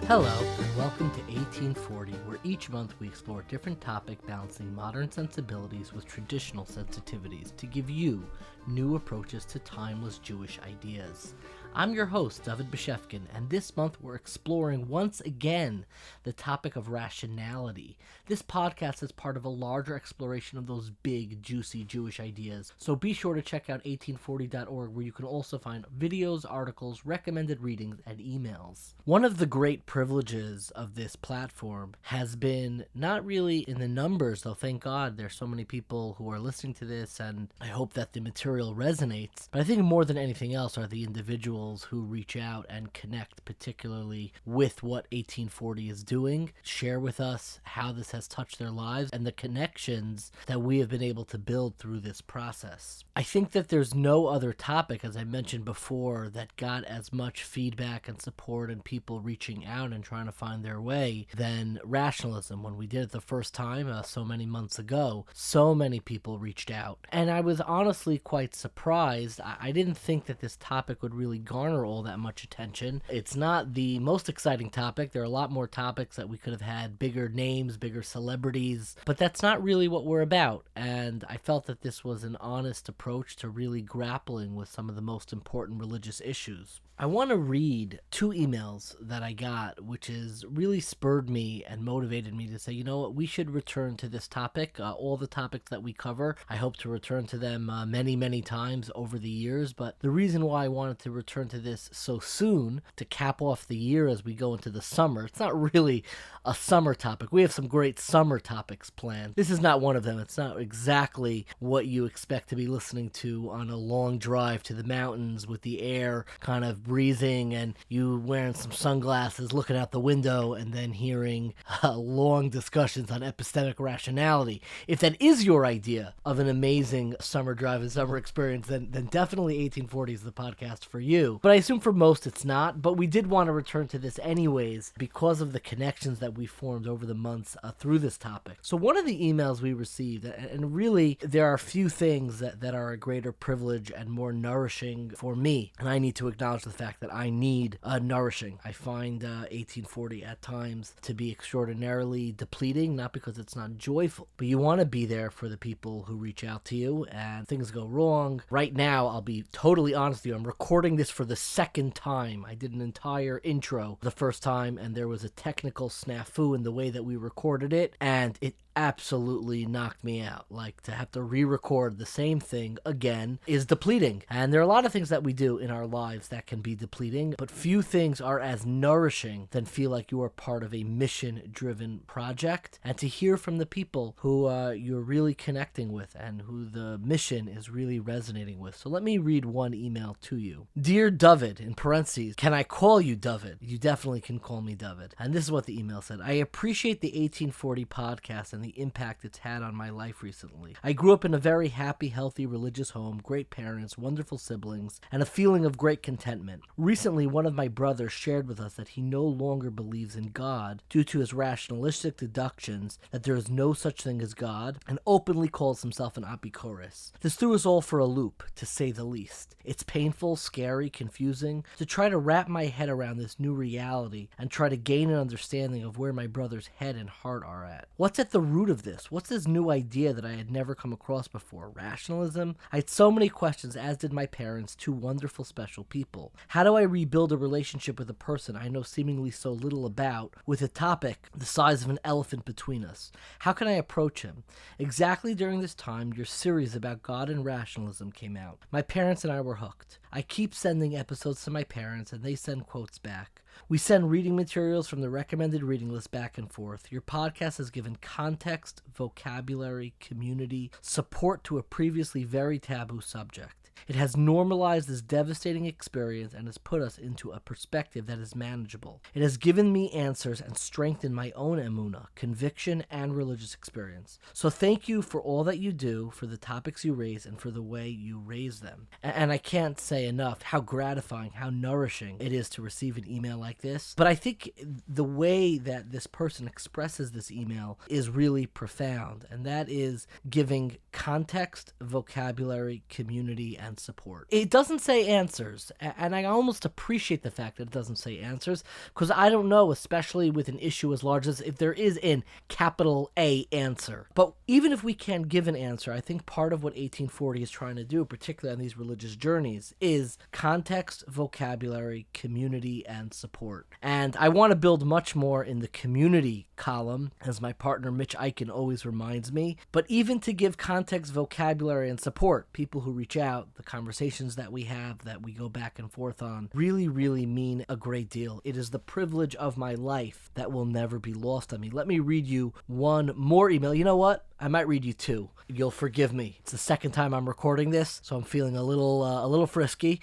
Hello, and welcome to 1840, where each month we explore a different topic balancing modern sensibilities with traditional sensitivities to give you new approaches to timeless Jewish ideas. I'm your host, David Beshefkin, and this month we're exploring once again the topic of rationality. This podcast is part of a larger exploration of those big, juicy Jewish ideas, so be sure to check out 1840.org, where you can also find videos, articles, recommended readings, and emails. One of the great privileges of this platform has been not really in the numbers, though thank God there's so many people who are listening to this, and I hope that the material resonates, but I think more than anything else are the individuals who reach out and connect particularly with what 1840 is doing, share with us how this has touched their lives, and the connections that we have been able to build through this process. I think that there's no other topic, as I mentioned before, that got as much feedback and support and people reaching out and trying to find their way than rationalism. When we did it the first time so many months ago, so many people reached out, and I was honestly quite surprised. I didn't think that this topic would really garner all that much attention. It's not the most exciting topic. There are a lot more topics that we could have had bigger names, bigger celebrities, but that's not really what we're about. And I felt that this was an honest approach to really grappling with some of the most important religious issues. I want to read two emails that I got, which has really spurred me and motivated me to say, you know what, we should return to this topic. All the topics that we cover, I hope to return to them many times over the years, but the reason why I wanted to return to this so soon, to cap off the year as we go into the summer, it's not really a summer topic. We have some great summer topics planned. This is not one of them. It's not exactly what you expect to be listening to on a long drive to the mountains with the air kind of breathing and you wearing some sunglasses looking out the window and then hearing long discussions on epistemic rationality. If that is your idea of an amazing summer drive and summer experience, then definitely 1840 is the podcast for you. But I assume for most it's not, but we did want to return to this anyways because of the connections that we formed over the months through this topic. So one of the emails we received, and really there are few things that are a greater privilege and more nourishing for me, and I need to acknowledge the fact that I need nourishing. I find 1840 at times to be extraordinarily depleting, not because it's not joyful, but you want to be there for the people who reach out to you and things go wrong. Right now, I'll be totally honest with you, I'm recording this for the second time. I did an entire intro the first time and there was a technical snafu in the way that we recorded it, and it absolutely knocked me out. Like, to have to re-record the same thing again is depleting. And there are a lot of things that we do in our lives that can be depleting, but few things are as nourishing than feel like you are part of a mission-driven project, and to hear from the people who you're really connecting with and who the mission is really resonating with. So let me read one email to you. Dear David, in parentheses, can I call you David? You definitely can call me David. And this is what the email said. I appreciate the 1840 podcast and the impact it's had on my life recently. I grew up in a very happy, healthy religious home, great parents, wonderful siblings, and a feeling of great contentment. Recently, one of my brothers shared with us that he no longer believes in God due to his rationalistic deductions that there is no such thing as God, and openly calls himself an apikoros. This threw us all for a loop, to say the least. It's painful, scary, confusing to try to wrap my head around this new reality and try to gain an understanding of where my brother's head and heart are at. What's at the root of this? What's this new idea that I had never come across before? Rationalism? I had so many questions, as did my parents, two wonderful, special people. How do I rebuild a relationship with a person I know seemingly so little about, with a topic the size of an elephant between us? How can I approach him? Exactly during this time, your series about God and rationalism came out. My parents and I were hooked. I keep sending episodes to my parents, and they send quotes back. We send reading materials from the recommended reading list back and forth. Your podcast has given context, vocabulary, community, support to a previously very taboo subject. It has normalized this devastating experience and has put us into a perspective that is manageable. It has given me answers and strengthened my own emunah, conviction, and religious experience. So thank you for all that you do, for the topics you raise, and for the way you raise them. And I can't say enough how gratifying, how nourishing it is to receive an email like this. But I think the way that this person expresses this email is really profound, and that is giving context, vocabulary, community, and support. It doesn't say answers, and I almost appreciate the fact that it doesn't say answers, because I don't know, especially with an issue as large as, if there is an capital A answer. But even if we can't give an answer, I think part of what 1840 is trying to do, particularly on these religious journeys, is context, vocabulary, community, and support. And I want to build much more in the community column, as my partner Mitch Eichen always reminds me. But even to give context, vocabulary, and support, people who reach out, the conversations that we have, that we go back and forth on, really, really mean a great deal. It is the privilege of my life that will never be lost on me. Let me read you one more email. You know what? I might read you two. You'll forgive me. It's the second time I'm recording this, so I'm feeling a little frisky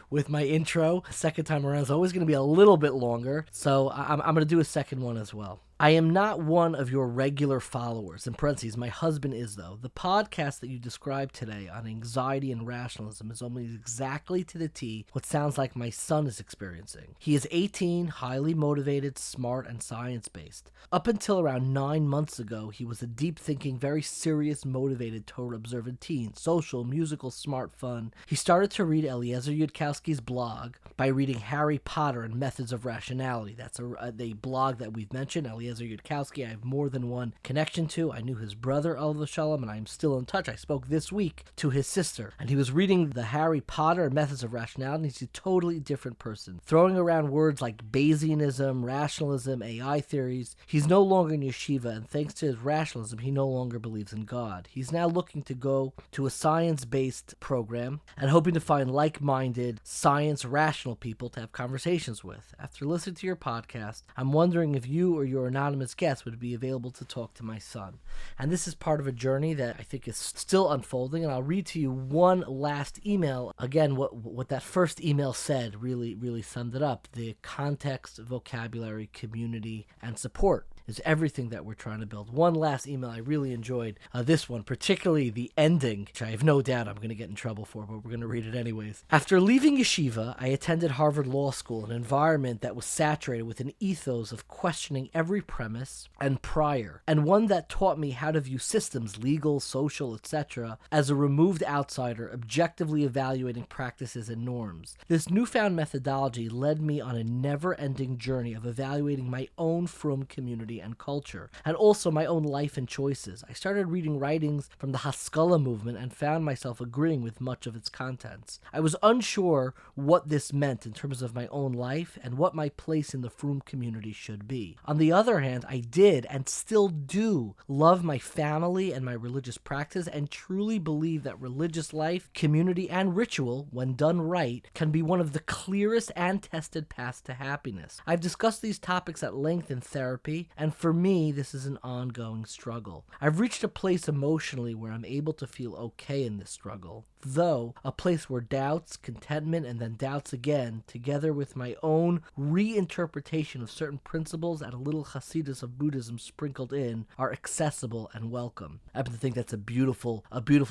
with my intro. Second time around is always going to be a little bit longer, so I'm going to do a second one as well. I am not one of your regular followers. In parentheses, my husband is, though. The podcast that you described today on anxiety and rationalism is almost exactly to the T what sounds like my son is experiencing. He is 18, highly motivated, smart, and science-based. Up until around 9 months ago, he was a deep-thinking, very serious, motivated, Torah-observant teen, social, musical, smart, fun. He started to read Eliezer Yudkowsky's blog by reading Harry Potter and Methods of Rationality. That's a blog that we've mentioned, Eliezer Yudkowsky. I have more than one connection to. I knew his brother, Oliver Shalom, and I am still in touch. I spoke this week to his sister, and he was reading the Harry Potter and Methods of Rationality. He's a totally different person, throwing around words like Bayesianism, rationalism, AI theories. He's no longer in yeshiva, and thanks to his rationalism, he no longer believes in God. He's now looking to go to a science-based program and hoping to find like-minded, science-rational people to have conversations with. After listening to your podcast, I'm wondering if you or your anonymous guest would be available to talk to my son. And this is part of a journey that I think is still unfolding, and I'll read to you one last email. Again, what that first email said really summed it up. The context, vocabulary, community, and support is everything that we're trying to build. One last email I really enjoyed, this one, particularly the ending, which I have no doubt I'm going to get in trouble for, but we're going to read it anyways. After leaving yeshiva, I attended Harvard Law School, an environment that was saturated with an ethos of questioning every premise and prior, and one that taught me how to view systems, legal, social, etc., as a removed outsider, objectively evaluating practices and norms. This newfound methodology led me on a never-ending journey of evaluating my own frum community and culture, and also my own life and choices. I started reading writings from the Haskalah movement and found myself agreeing with much of its contents. I was unsure what this meant in terms of my own life and what my place in the frum community should be. On the other hand, I did and still do love my family and my religious practice, and truly believe that religious life, community, and ritual, when done right, can be one of the clearest and tested paths to happiness. I've discussed these topics at length in therapy, and for me, this is an ongoing struggle. I've reached a place emotionally where I'm able to feel okay in this struggle, though a place where doubts, contentment, and then doubts again, together with my own reinterpretation of certain principles and a little Hasidus of Buddhism sprinkled in, are accessible and welcome. I happen to think that's a beautiful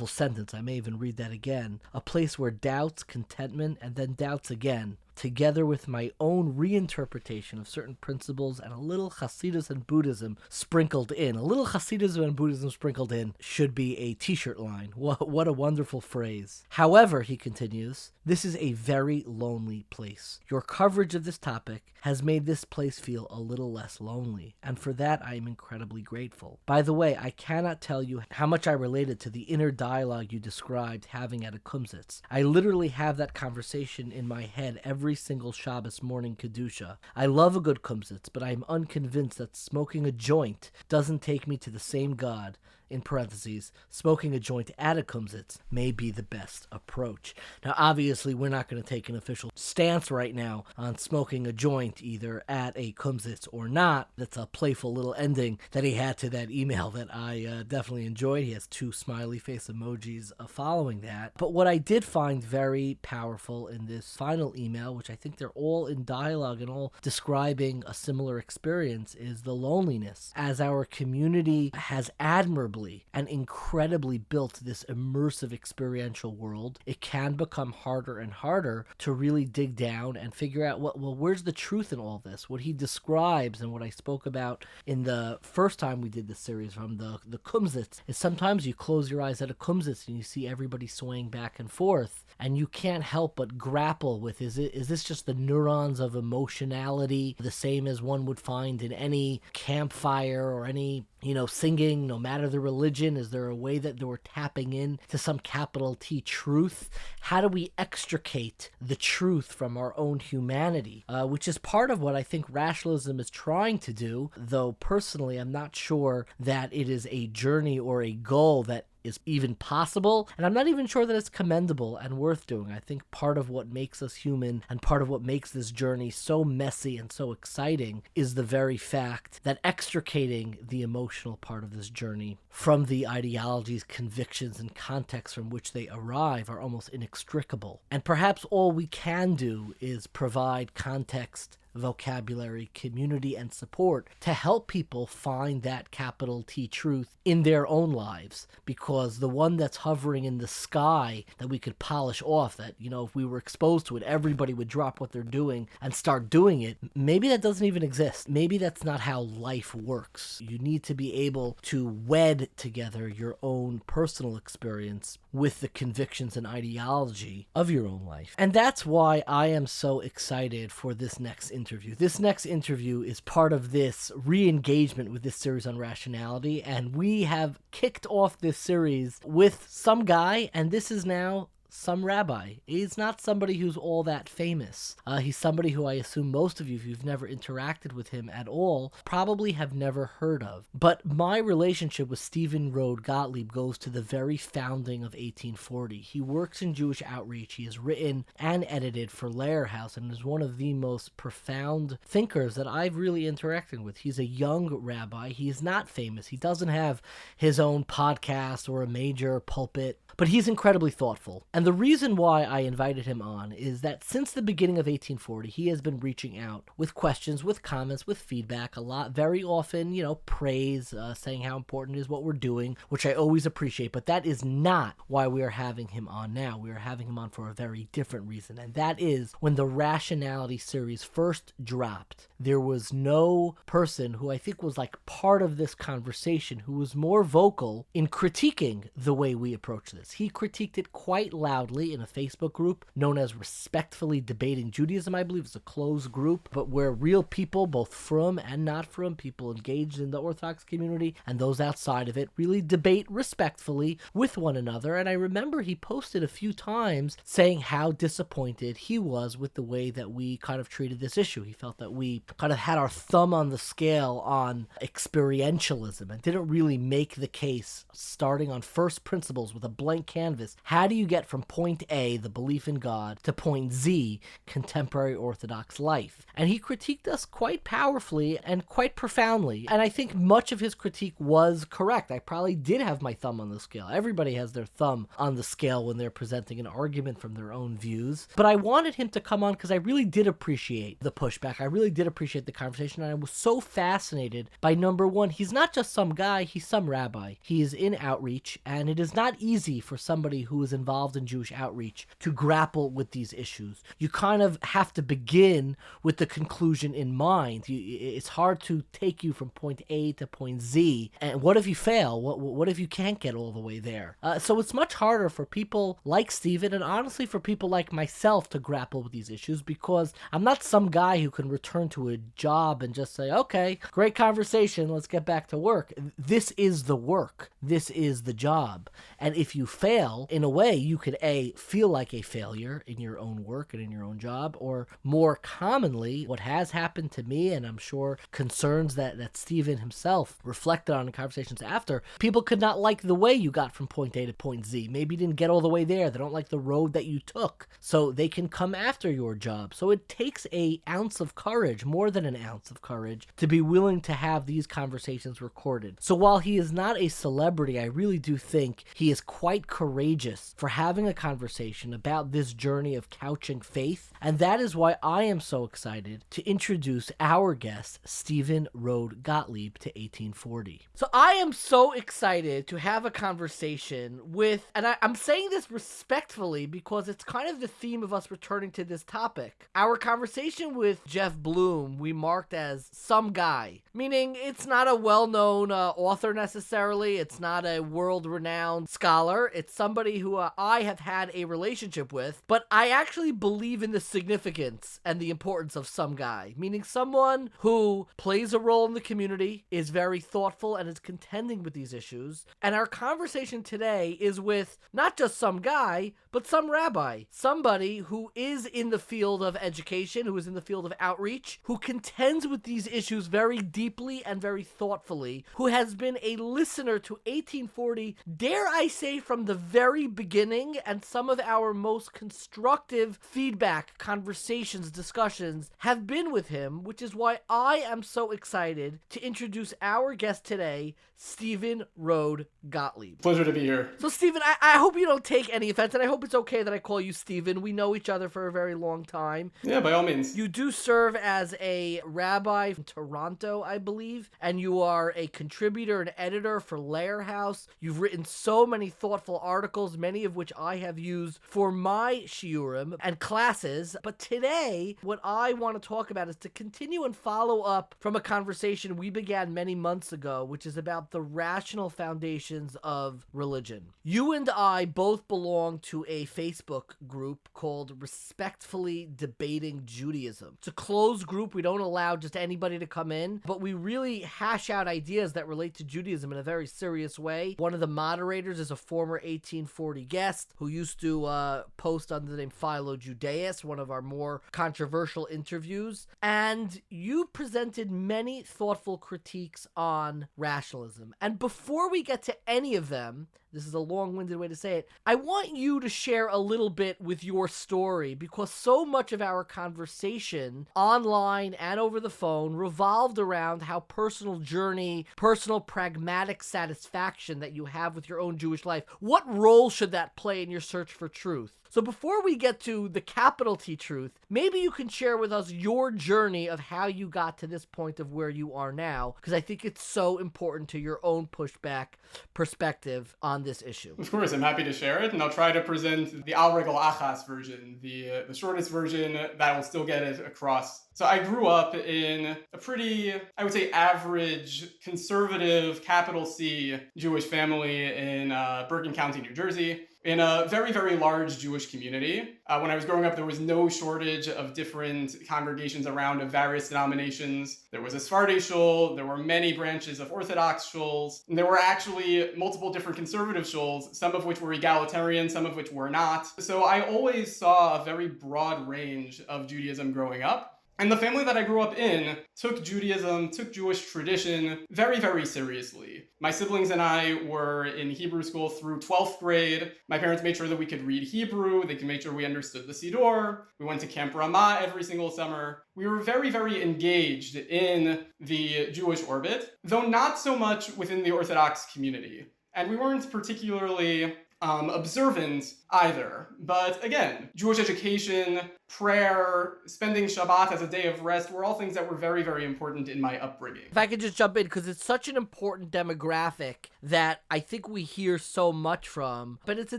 sentence. I may even read that again. A place where doubts, contentment, and then doubts again, together with my own reinterpretation of certain principles and a little Hasidus and Buddhism sprinkled in. A little Hasidus and Buddhism sprinkled in should be a t-shirt line. What a wonderful phrase. However, he continues, this is a very lonely place. Your coverage of this topic has made this place feel a little less lonely, and for that I am incredibly grateful. By the way, I cannot tell you how much I related to the inner dialogue you described having at a kumsitz. I literally have that conversation in my head every single Shabbos morning Kedusha. I love a good kumsitz, but I am unconvinced that smoking a joint doesn't take me to the same God. In parentheses, smoking a joint at a kumsitz may be the best approach. Now, obviously, we're not going to take an official stance right now on smoking a joint either at a kumsitz or not. That's a playful little ending that he had to that email that I definitely enjoyed. He has 2 smiley face emojis following that. But what I did find very powerful in this final email, which I think they're all in dialogue and all describing a similar experience, is the loneliness. As our community has admirably beautifully and incredibly built this immersive experiential world, it can become harder and harder to really dig down and figure out, where's the truth in all this? What he describes and what I spoke about in the first time we did this series from the kumsitz is sometimes you close your eyes at a kumsitz and you see everybody swaying back and forth, and you can't help but grapple with, is this just the neurons of emotionality, the same as one would find in any campfire or any singing, no matter the religion? Is there a way that we're tapping in to some capital T truth? How do we extricate the truth from our own humanity? Which is part of what I think rationalism is trying to do, though personally I'm not sure that it is a journey or a goal that is even possible, and I'm not even sure that it's commendable and worth doing. I think part of what makes us human and part of what makes this journey so messy and so exciting is the very fact that extricating the emotional part of this journey from the ideologies, convictions, and contexts from which they arrive are almost inextricable. And perhaps all we can do is provide context, vocabulary, community, and support to help people find that capital T truth in their own lives, because the one that's hovering in the sky that we could polish off, that if we were exposed to it everybody would drop what they're doing and start doing it, maybe that doesn't even exist. Maybe that's not how life works. You need to be able to wed together your own personal experience with the convictions and ideology of your own life. And that's why I am so excited for this next interview. This next interview is part of this re-engagement with this series on rationality, and we have kicked off this series with some guy, and this is now some rabbi. He's not somebody who's all that famous. He's somebody who I assume most of you, if you've never interacted with him at all, probably have never heard of. But my relationship with Steven Gotlib goes to the very founding of 1840. He works in Jewish outreach. He has written and edited for Lair House and is one of the most profound thinkers that I've really interacted with. He's a young rabbi. He is not famous. He doesn't have his own podcast or a major pulpit, but he's incredibly thoughtful. And the reason why I invited him on is that since the beginning of 1840, he has been reaching out with questions, with comments, with feedback, a lot, very often, praise, saying how important is what we're doing, which I always appreciate. But that is not why we are having him on now. We are having him on for a very different reason. And that is when the Rationality series first dropped, there was no person who I think was like part of this conversation who was more vocal in critiquing the way we approach this. He critiqued it quite loudly in a Facebook group known as Respectfully Debating Judaism, I believe. It's a closed group, but where real people, both from and not from, people engaged in the Orthodox community and those outside of it, really debate respectfully with one another. And I remember he posted a few times saying how disappointed he was with the way that we kind of treated this issue. He felt that we kind of had our thumb on the scale on experientialism and didn't really make the case starting on first principles with a blank canvas. How do you get from point A, the belief in God, to point Z, contemporary Orthodox life? And he critiqued us quite powerfully and quite profoundly. And I think much of his critique was correct. I probably did have my thumb on the scale. Everybody has their thumb on the scale when they're presenting an argument from their own views. But I wanted him to come on because I really did appreciate the pushback. I really did appreciate the conversation. And I was so fascinated by, number one, he's not just some guy, he's some rabbi. He is in outreach, and it is not easy for somebody who is involved in Jewish outreach to grapple with these issues. You kind of have to begin with the conclusion in mind. It's hard to take you from point A to point Z. And what if you fail? What if you can't get all the way there? So it's much harder for people like Steven, and honestly for people like myself, to grapple with these issues, because I'm not some guy who can return to a job and just say, okay, great conversation, let's get back to work. This is the work. This is the job. And if you fail, in a way, you could feel like a failure in your own work and in your own job, or more commonly, what has happened to me, and I'm sure concerns that Steven himself reflected on in conversations after, people could not like the way you got from point A to point Z. Maybe you didn't get all the way there. They don't like the road that you took, so they can come after your job. So it takes an ounce of courage, more than an ounce of courage, to be willing to have these conversations recorded. So while he is not a celebrity, I really do think he is quite quite courageous for having a conversation about this journey of couching faith, and that is why I am so excited to introduce our guest, Steven Gotlib, to 1840. So I am so excited to have a conversation with, and I'm saying this respectfully because it's kind of the theme of us returning to this topic. Our conversation with Jeff Bloom, we marked as some guy, meaning it's not a well-known author necessarily, it's not a world-renowned scholar, it's somebody who I have had a relationship with, but I actually believe in the significance and the importance of some guy, meaning someone who plays a role in the community, is very thoughtful, and is contending with these issues. And our conversation today is with not just some guy, but some rabbi, somebody who is in the field of education, who is in the field of outreach, who contends with these issues very deeply and very thoughtfully, who has been a listener to 1840, dare I say, from the very beginning, and some of our most constructive feedback, conversations, discussions have been with him, which is why I am so excited to introduce our guest today, Steven Gotlib. Pleasure to be here. So, Steven, I hope you don't take any offense, and I hope it's okay that I call you Steven. We know each other for a very long time. Yeah, by all means. You do serve as a rabbi in Toronto, I believe, and you are a contributor and editor for Lair House. You've written so many thoughtful articles, many of which I have used for my shiurim and classes. But today, what I want to talk about is to continue and follow up from a conversation we began many months ago, which is about the rational foundations of religion. You and I both belong to a Facebook group called Respectfully Debating Judaism. It's a closed group. We don't allow just anybody to come in, but we really hash out ideas that relate to Judaism in a very serious way. One of the moderators is a former 1840 guest who used to post under the name Philo Judaeus, one of our more controversial interviews. And you presented many thoughtful critiques on rationalism. And before we get to any of them, this is a long-winded way to say it, I want you to share a little bit with your story, because so much of our conversation online and over the phone revolved around how personal journey, personal pragmatic satisfaction that you have with your own Jewish life. What role should that play in your search for truth? So before we get to the capital T truth, maybe you can share with us your journey of how you got to this point of where you are now, because I think it's so important to your own pushback perspective on this issue. Of course, I'm happy to share it, and I'll try to present the Al Regel Achas version, the shortest version that will still get it across. So I grew up in a pretty, I would say, average, conservative, capital C Jewish family in Bergen County, New Jersey, in a very, very large Jewish community. When I was growing up, there was no shortage of different congregations around of various denominations. There was a Sephardi Shul, there were many branches of Orthodox Shuls, and there were actually multiple different conservative Shuls, some of which were egalitarian, some of which were not. So I always saw a very broad range of Judaism growing up. And the family that I grew up in took Judaism, took Jewish tradition very, very seriously. My siblings and I were in Hebrew school through 12th grade. My parents made sure that we could read Hebrew. They could make sure we understood the Siddur. We went to Camp Ramah every single summer. We were very, very engaged in the Jewish orbit, though not so much within the Orthodox community. And we weren't particularly observant either. But again, Jewish education, prayer, spending Shabbat as a day of rest were all things that were very, very important in my upbringing. If I could just jump in, because it's such an important demographic that I think we hear so much from, but it's a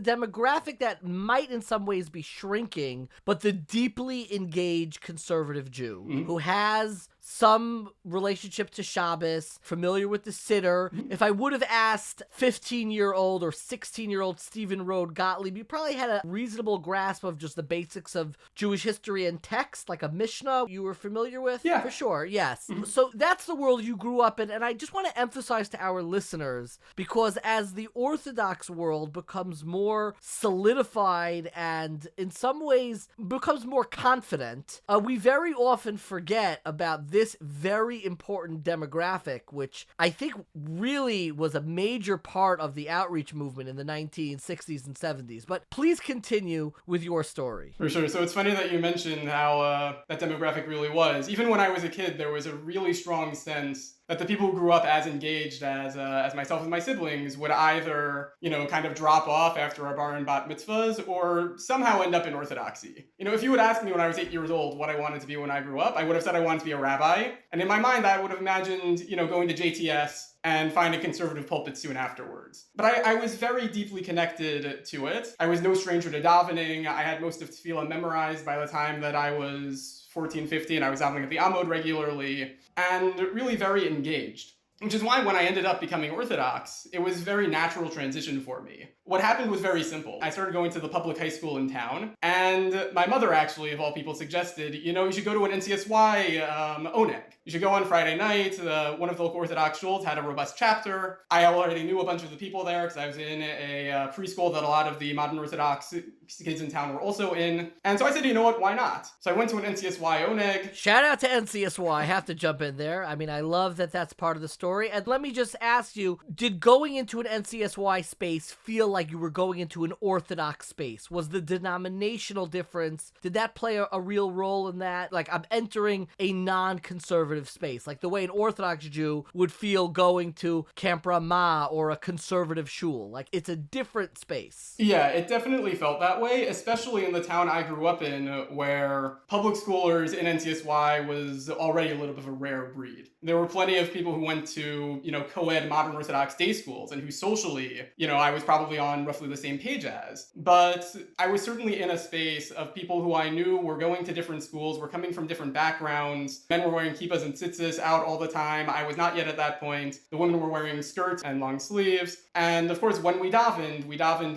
demographic that might in some ways be shrinking, but the deeply engaged conservative Jew who has some relationship to Shabbos, familiar with the Siddur. If I would have asked 15-year-old or 16-year-old Steven Gotlib, you probably had a reasonable grasp of just the basics of Jewish history and text, like a Mishnah you were familiar with? Yeah. For sure, yes. So that's the world you grew up in, and I just want to emphasize to our listeners, because as the Orthodox world becomes more solidified and in some ways becomes more confident, we very often forget about this very important demographic, which I think really was a major part of the outreach movement in the 1960s and 70s. But please continue with your story. For sure. So it's funny that you mentioned how that demographic really was. Even when I was a kid, there was a really strong sense that the people who grew up as engaged as myself and my siblings would either, kind of drop off after our bar and bat mitzvahs or somehow end up in Orthodoxy. If you would ask me when I was 8 years old what I wanted to be when I grew up, I would have said I wanted to be a rabbi. And in my mind, I would have imagined, going to JTS and finding conservative pulpit soon afterwards. But I was very deeply connected to it. I was no stranger to davening. I had most of tefillah memorized by the time that I was 14, 15. I was davening at the Amod regularly and really very engaged. Which is why when I ended up becoming Orthodox, it was a very natural transition for me. What happened was very simple. I started going to the public high school in town, and my mother actually, of all people, suggested, you should go to an NCSY oneg. You should go on Friday night. One of the local Orthodox shuls had a robust chapter. I already knew a bunch of the people there because I was in a preschool that a lot of the modern Orthodox kids in town were also in. And so I said, you know what, why not? So I went to an NCSY oneg. Shout out to NCSY. I have to jump in there. I mean, I love that that's part of the story. And let me just ask you, did going into an NCSY space feel like you were going into an Orthodox space? Was the denominational difference, did that play a real role in that? Like, I'm entering a non-conservative space, like the way an Orthodox Jew would feel going to Camp Ramah or a conservative shul. Like, it's a different space. Yeah, it definitely felt that way, especially in the town I grew up in, where public schoolers in NCSY was already a little bit of a rare breed. There were plenty of people who went to, co-ed modern Orthodox day schools and who socially, I was probably on roughly the same page as. But I was certainly in a space of people who I knew were going to different schools, were coming from different backgrounds. Men were wearing kippas and tzitzis out all the time. I was not yet at that point. The women were wearing skirts and long sleeves. And of course, when we davened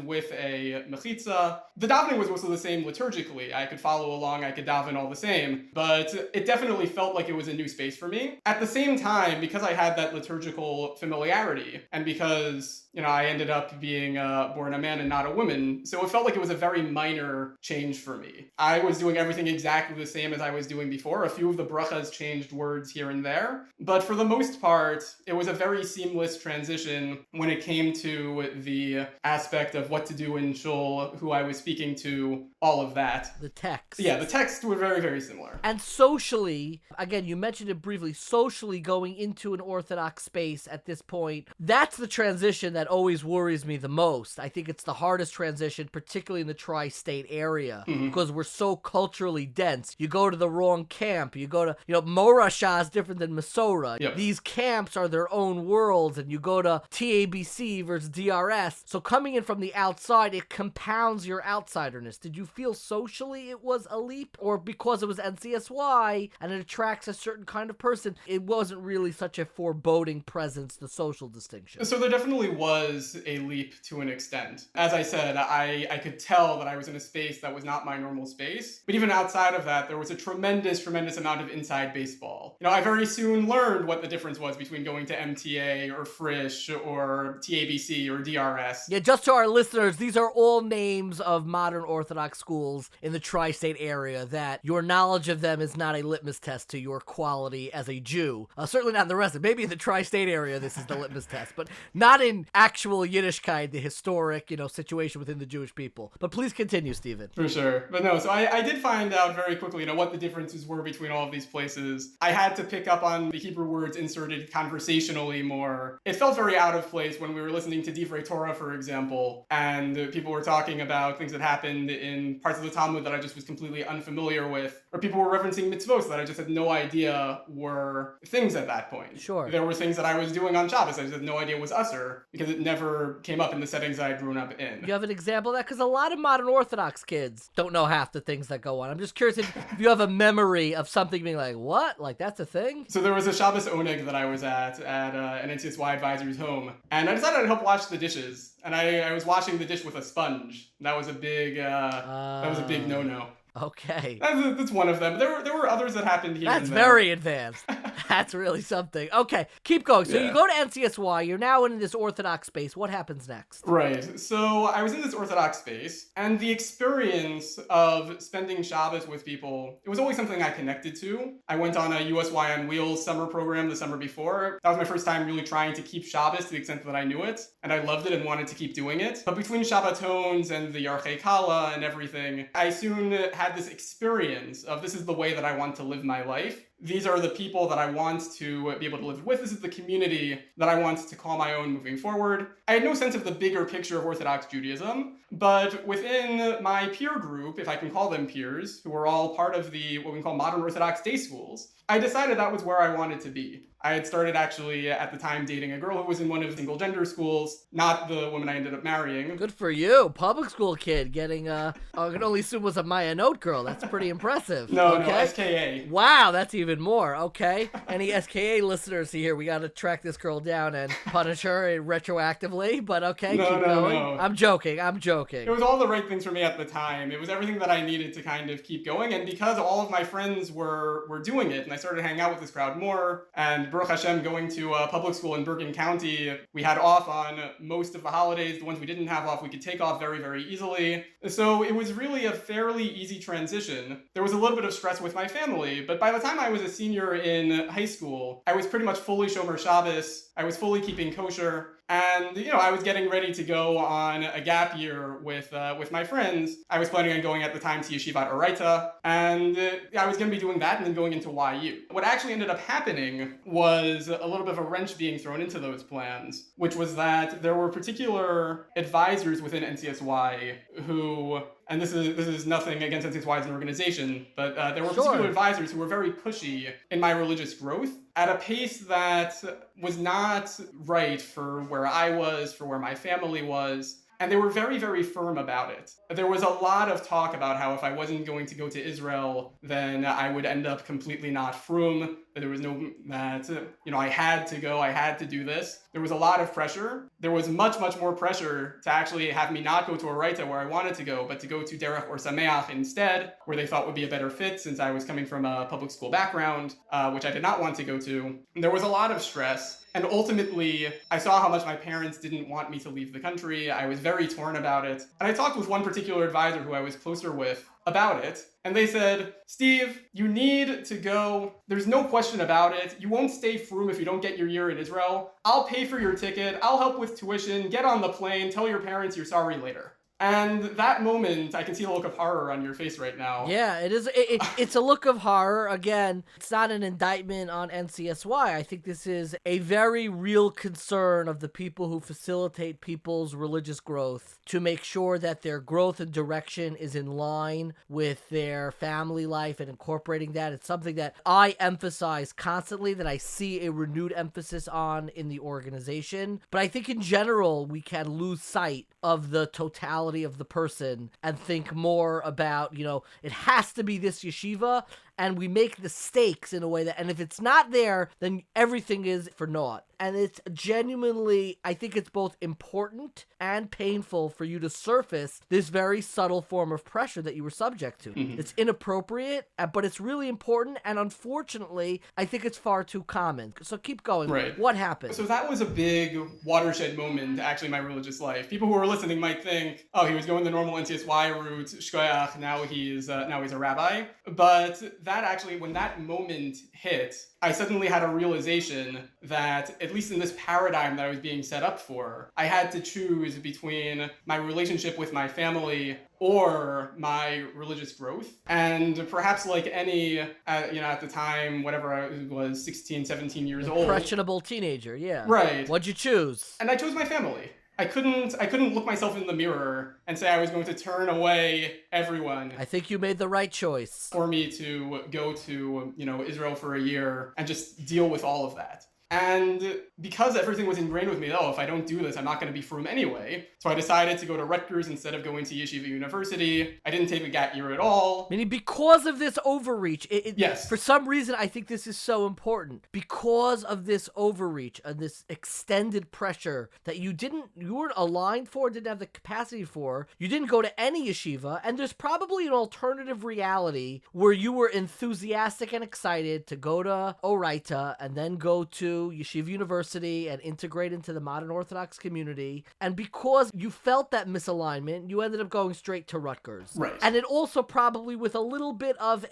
with a mechitza. The davening was also the same liturgically. I could follow along, I could daven all the same. But it definitely felt like it was a new space for me. At the same time, because I had that liturgical familiarity, and because, I ended up being born a man and not a woman, so it felt like it was a very minor change for me. I was doing everything exactly the same as I was doing before. A few of the brachas changed words here and there, but for the most part, it was a very seamless transition when it came to the aspect of what to do in shul, who I was speaking to, all of that. The text. Yeah, the texts were very, very similar. And socially, again, you mentioned it briefly, socially going into an Orthodox space at this point, that's the transition that always worries me the most. I think it's the hardest transition, particularly in the tri-state area, because we're so culturally dense. You go to the wrong camp, you go to, Morashah is different than Masorah. Yep. These camps are their own worlds, and you go to TABC versus DRS. So coming in from the outside, it compounds your outsiderness. Did you feel socially it was a leap? Or because it was NCSY and it attracts a certain kind of person, it wasn't really such a foreboding presence, the social distinction? So there definitely was a leap to an extent. As I said, I could tell that I was in a space that was not my normal space. But even outside of that, there was a tremendous amount of inside baseball. I very soon learned what the difference was between going to MTA or Frisch or TABC or DRS. Yeah, just to our listeners, these are all names of modern Orthodox schools in the tri-state area that your knowledge of them is not a litmus test to your quality as a Jew. Certainly not in the rest of it. Maybe in the tri-state area this is the litmus test, but not in actual Yiddishkeit, the historic, situation within the Jewish people. But please continue, Steven. For sure. But no, so I did find out very quickly, what the differences were between all of these places. I had to pick up on the Hebrew words inserted conversationally more. It felt very out of place when we were listening to Divrei Torah, for example, and people were talking about things that happened in parts of the Talmud that I just was completely unfamiliar with, or people were referencing mitzvot that I just had no idea were things at that point. Sure. There were things that I was doing on Shabbos I just had no idea was usher because it never came up in the settings I had grown up in. You have an example of that? Because a lot of modern Orthodox kids don't know half the things that go on. I'm just curious if you have a memory of something being like, what? Like, that's a thing? So there was a Shabbos oneg that I was at an NCSY advisor's home, and I decided I'd help wash the dishes. And I was washing the dish with a sponge. That was a big no-no. Okay. That's one of them. There were others that happened here. That's very advanced. That's really something. Okay, keep going. So you go to NCSY, you're now in this Orthodox space. What happens next? Right. So I was in this Orthodox space, and the experience of spending Shabbos with people, it was always something I connected to. I went on a USY on Wheels summer program the summer before. That was my first time really trying to keep Shabbos to the extent that I knew it, and I loved it and wanted to keep doing it. But between Shabbatons and the Yarchei Kala and everything, I soon had this experience of this is the way that I want to live my life. these are the people that I want to be able to live with. This is the community that I want to call my own moving forward. I had no sense of the bigger picture of Orthodox Judaism, but within my peer group, if I can call them peers, who were all part of the what we call modern Orthodox day schools, I decided that was where I wanted to be. I had started actually at the time dating a girl who was in one of the single gender schools, not the woman I ended up marrying. Good for you. Public school kid getting, I can only assume was a Maya Note girl. That's pretty impressive. No, okay? SKA. Wow, that's even more. Okay. Any SKA listeners here, we got to track this girl down and punish her retroactively, but okay, keep going. No. I'm joking. It was all the right things for me at the time. It was everything that I needed to kind of keep going, and because all of my friends were doing it, and I started hanging out with this crowd more, and Baruch Hashem, going to a public school in Bergen County, we had off on most of the holidays. The ones we didn't have off, we could take off very, very easily. So it was really a fairly easy transition. There was a little bit of stress with my family, but by the time I was a senior in high school, I was pretty much fully Shomer Shabbos. I was fully keeping kosher. And, I was getting ready to go on a gap year with my friends. I was planning on going at the time to Yeshivat Oraita, and I was going to be doing that and then going into YU. What actually ended up happening was a little bit of a wrench being thrown into those plans, which was that there were particular advisors within NCSY who, and this is nothing against NCSY as an organization, but there were particular advisors who were very pushy in my religious growth at a pace that was not right for where I was, for where my family was. And they were very, very firm about it. There was a lot of talk about how if I wasn't going to go to Israel, then I would end up completely not frum. That there was no, I had to go, I had to do this. There was a lot of pressure. There was much, much more pressure to actually have me not go to Oraita where I wanted to go, but to go to Derech or Sameach instead, where they thought would be a better fit since I was coming from a public school background, which I did not want to go to. And there was a lot of stress. And ultimately, I saw how much my parents didn't want me to leave the country. I was very torn about it. And I talked with one particular advisor who I was closer with about it. And they said, Steve, you need to go. There's no question about it. You won't stay frum if you don't get your year in Israel. I'll pay for your ticket. I'll help with tuition. Get on the plane. Tell your parents you're sorry later. And that moment, I can see the look of horror on your face right now. Yeah, it is. It's a look of horror. Again, it's not an indictment on NCSY. I think this is a very real concern of the people who facilitate people's religious growth to make sure that their growth and direction is in line with their family life and incorporating that. It's something that I emphasize constantly, that I see a renewed emphasis on in the organization. But I think in general, we can lose sight of the totality of the person and think more about, it has to be this yeshiva, and we make the stakes in a way that, and if it's not there, then everything is for naught. And it's genuinely, I think it's both important and painful for you to surface this very subtle form of pressure that you were subject to. Mm-hmm. It's inappropriate, but it's really important, and unfortunately, I think it's far too common. So keep going. Right. What happened? So that was a big watershed moment, actually, in my religious life. People who are listening might think, oh, he was going the normal NCSY route, shkoyach, now he's a rabbi. But that actually, when that moment hit, I suddenly had a realization that, at least in this paradigm that I was being set up for, I had to choose between my relationship with my family or my religious growth. And perhaps like any, at the time, whatever I was, 16, 17 years old. Impressionable teenager, yeah. Right. What'd you choose? And I chose my family. I couldn't look myself in the mirror and say I was going to turn away everyone. I think you made the right choice. For me to go to, Israel for a year and just deal with all of that. And because everything was ingrained with me, if I don't do this, I'm not going to be frum anyway. So I decided to go to Rutgers instead of going to Yeshiva University. I didn't take a gap year at all. Meaning because of this overreach. Yes. For some reason, I think this is so important. Because of this overreach and this extended pressure that you weren't aligned for, didn't have the capacity for, you didn't go to any yeshiva, and there's probably an alternative reality where you were enthusiastic and excited to go to Oraita and then go to to Yeshiva University and integrate into the modern Orthodox community. And because you felt that misalignment, you ended up going straight to Rutgers. Right. And it also probably with a little bit of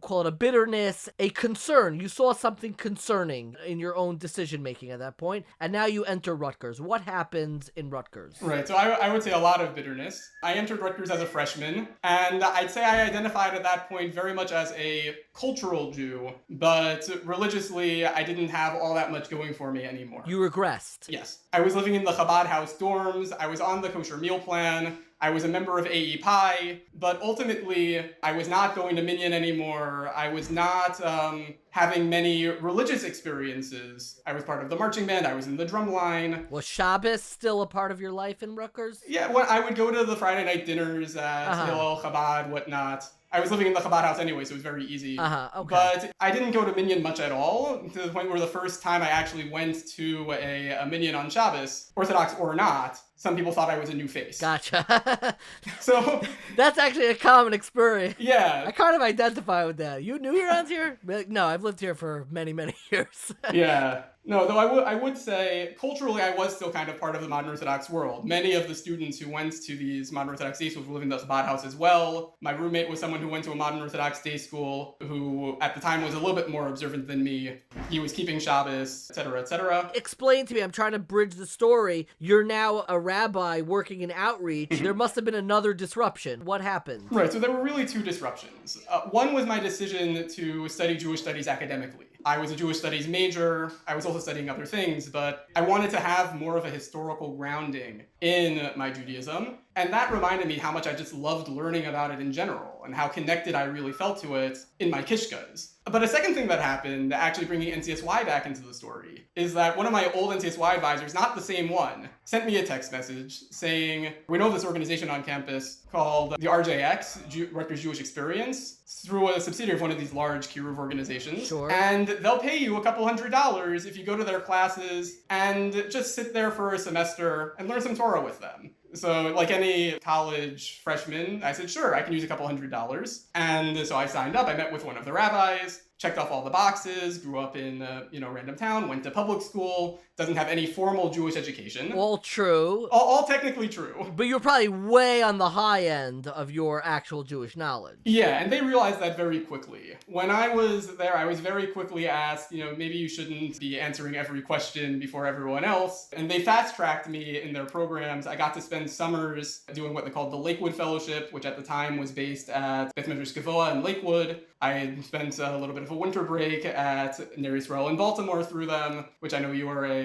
call it a bitterness, a concern. You saw something concerning in your own decision-making at that point, and now you enter Rutgers. What happens in Rutgers? Right, so I would say a lot of bitterness. I entered Rutgers as a freshman, and I'd say I identified at that point very much as a cultural Jew, but religiously, I didn't have all that much going for me anymore. You regressed. Yes. I was living in the Chabad house dorms, I was on the kosher meal plan, I was a member of AE Pi, but ultimately, I was not going to Minyan anymore. I was not having many religious experiences. I was part of the marching band. I was in the drum line. Was Shabbos still a part of your life in Rutgers? Yeah, well, I would go to the Friday night dinners at Hillel, Chabad, whatnot. I was living in the Chabad house anyway, so it was very easy. Okay. But I didn't go to Minyan much at all, to the point where the first time I actually went to a Minyan on Shabbos, Orthodox or not, some people thought I was a new face. Gotcha. So that's actually a common experience. Yeah. I kind of identify with that. You new around here? No, I've lived here for many, many years. Yeah. No, though I would say, culturally, I was still kind of part of the modern Orthodox world. Many of the students who went to these modern Orthodox day schools were living in the Chabad house as well. My roommate was someone who went to a modern Orthodox day school, who at the time was a little bit more observant than me. He was keeping Shabbos, etc., etc. Explain to me, I'm trying to bridge the story. You're now a rabbi working in outreach. There must have been another disruption. What happened? Right, so there were really two disruptions. One was my decision to study Jewish studies academically. I was a Jewish studies major. I was also studying other things, but I wanted to have more of a historical grounding in my Judaism. And that reminded me how much I just loved learning about it in general and how connected I really felt to it in my kishkas. But a second thing that happened, actually bringing NCSY back into the story, is that one of my old NCSY advisors, not the same one, sent me a text message saying, we know of this organization on campus called the RJX, Rutgers Jewish Experience, through a subsidiary of one of these large Kiruv organizations. Sure. And they'll pay you a couple $100 if you go to their classes and just sit there for a semester and learn some Torah with them. So like any college freshman, I said, sure, I can use a couple $100. And so I signed up. I met with one of the rabbis, checked off all the boxes, grew up in a random town, went to public school, doesn't have any formal Jewish education. All true. All technically true. But you're probably way on the high end of your actual Jewish knowledge. Yeah, and they realized that very quickly. When I was there, I was very quickly asked, maybe you shouldn't be answering every question before everyone else. And they fast-tracked me in their programs. I got to spend summers doing what they called the Lakewood Fellowship, which at the time was based at Beit Midrash Gavoa in Lakewood. I had spent a little bit of a winter break at Ner Yisrael in Baltimore through them, which I know you were a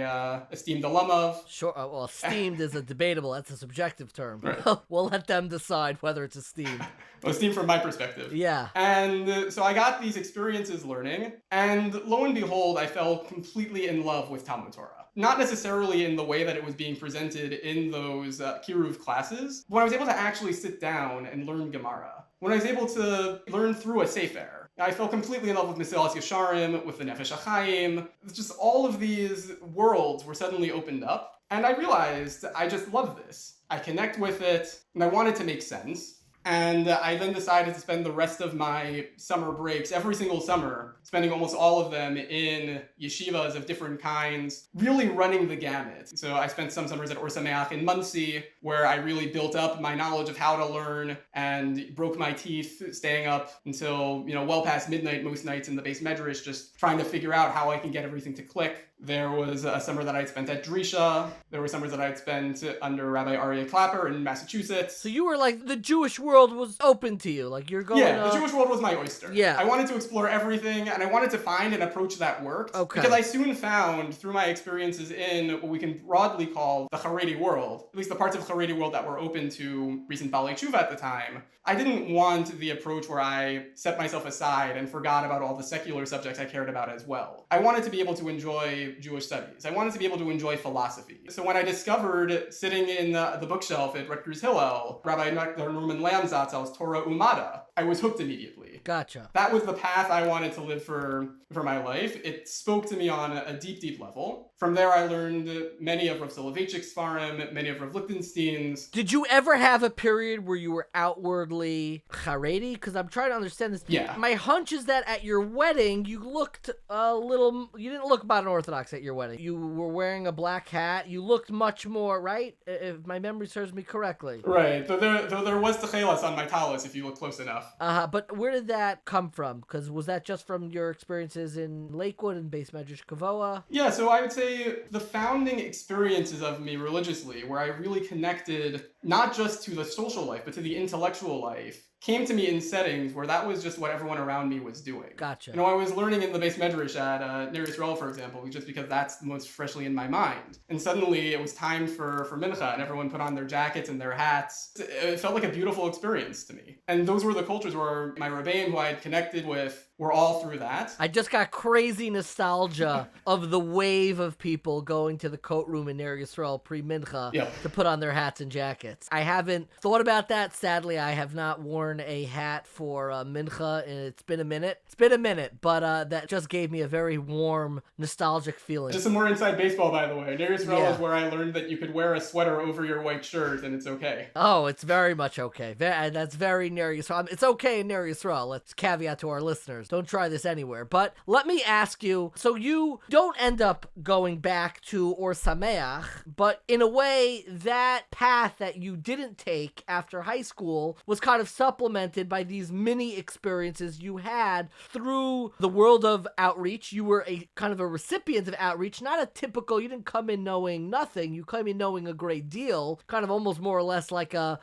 esteemed alum of. Sure. Well, esteemed is a debatable. That's a subjective term. Right. We'll let them decide whether it's esteemed. Well, esteemed from my perspective. Yeah. And so I got these experiences learning, and lo and behold, I fell completely in love with Talmud Torah. Not necessarily in the way that it was being presented in those Kiruv classes, but when I was able to actually sit down and learn Gemara. When I was able to learn through a Sefer, I fell completely in love with Mesilas Yesharim, with the Nefesh HaChaim. Just all of these worlds were suddenly opened up, and I realized I just love this. I connect with it, and I want it to make sense. And I then decided to spend the rest of my summer breaks, every single summer, spending almost all of them in yeshivas of different kinds, really running the gamut. So I spent some summers at Or Sameach in Muncie, where I really built up my knowledge of how to learn and broke my teeth staying up until, well past midnight most nights in the base Midrash, just trying to figure out how I can get everything to click. There was a summer that I'd spent at Drisha. There were summers that I'd spent under Rabbi Aryeh Clapper in Massachusetts. So you were like, the Jewish world was open to you. Like you're going Yeah, the Jewish world was my oyster. Yeah. I wanted to explore everything, and I wanted to find an approach that worked. Okay. Because I soon found, through my experiences in what we can broadly call the Haredi world, at least the parts of Haredi world that were open to recent Balei Tshuva at the time, I didn't want the approach where I set myself aside and forgot about all the secular subjects I cared about as well. I wanted to be able to enjoy Jewish studies. I wanted to be able to enjoy philosophy. So when I discovered, sitting in the bookshelf at Rutgers Hillel, Rabbi Norman Lamzatzal's Torah Umada, I was hooked immediately. Gotcha. That was the path I wanted to live for my life. It spoke to me on a deep, deep level. From there, I learned many of Rav Soloveitchik's Sfarim, many of Rav Lichtenstein's. Did you ever have a period where you were outwardly Haredi? Because I'm trying to understand this. Yeah. My hunch is that at your wedding, you looked a little... You didn't look modern Orthodox at your wedding. You were wearing a black hat. You looked much more, right? If my memory serves me correctly. Right. Though there was techelas on my talis, if you look close enough. But where did that come from? Because was that just from your experiences in Lakewood and Beit Midrash Kavoa? Yeah, so I would say the founding experiences of me religiously, where I really connected not just to the social life, but to the intellectual life, came to me in settings where that was just what everyone around me was doing. Gotcha. You know, I was learning in the Beis Midrash at Ner Yisrael, for example, just because that's the most freshly in my mind. And suddenly it was time for mincha, and everyone put on their jackets and their hats. It felt like a beautiful experience to me. And those were the cultures where my Rebbeim, who I had connected with, were all through that. I just got crazy nostalgia of the wave of people going to the coat room in Ner Yisrael pre-mincha to put on their hats and jackets. I haven't thought about that. Sadly, I have not worn a hat for mincha, and it's been a minute. But that just gave me a very warm, nostalgic feeling. Just some more inside baseball, by the way. Ner Yisrael is where I learned that you could wear a sweater over your white shirt, and it's okay. Oh, it's very much okay. That's very Ner Yisrael. It's okay in Ner Yisrael. Let's caveat to our listeners. Don't try this anywhere. But let me ask you, so you don't end up going back to Or Sameach, but in a way, that path that you didn't take after high school was kind of supplemented by these mini experiences you had through the world of outreach. You were a kind of a recipient of outreach, not a typical, you didn't come in knowing nothing. You came in knowing a great deal, kind of almost more or less like a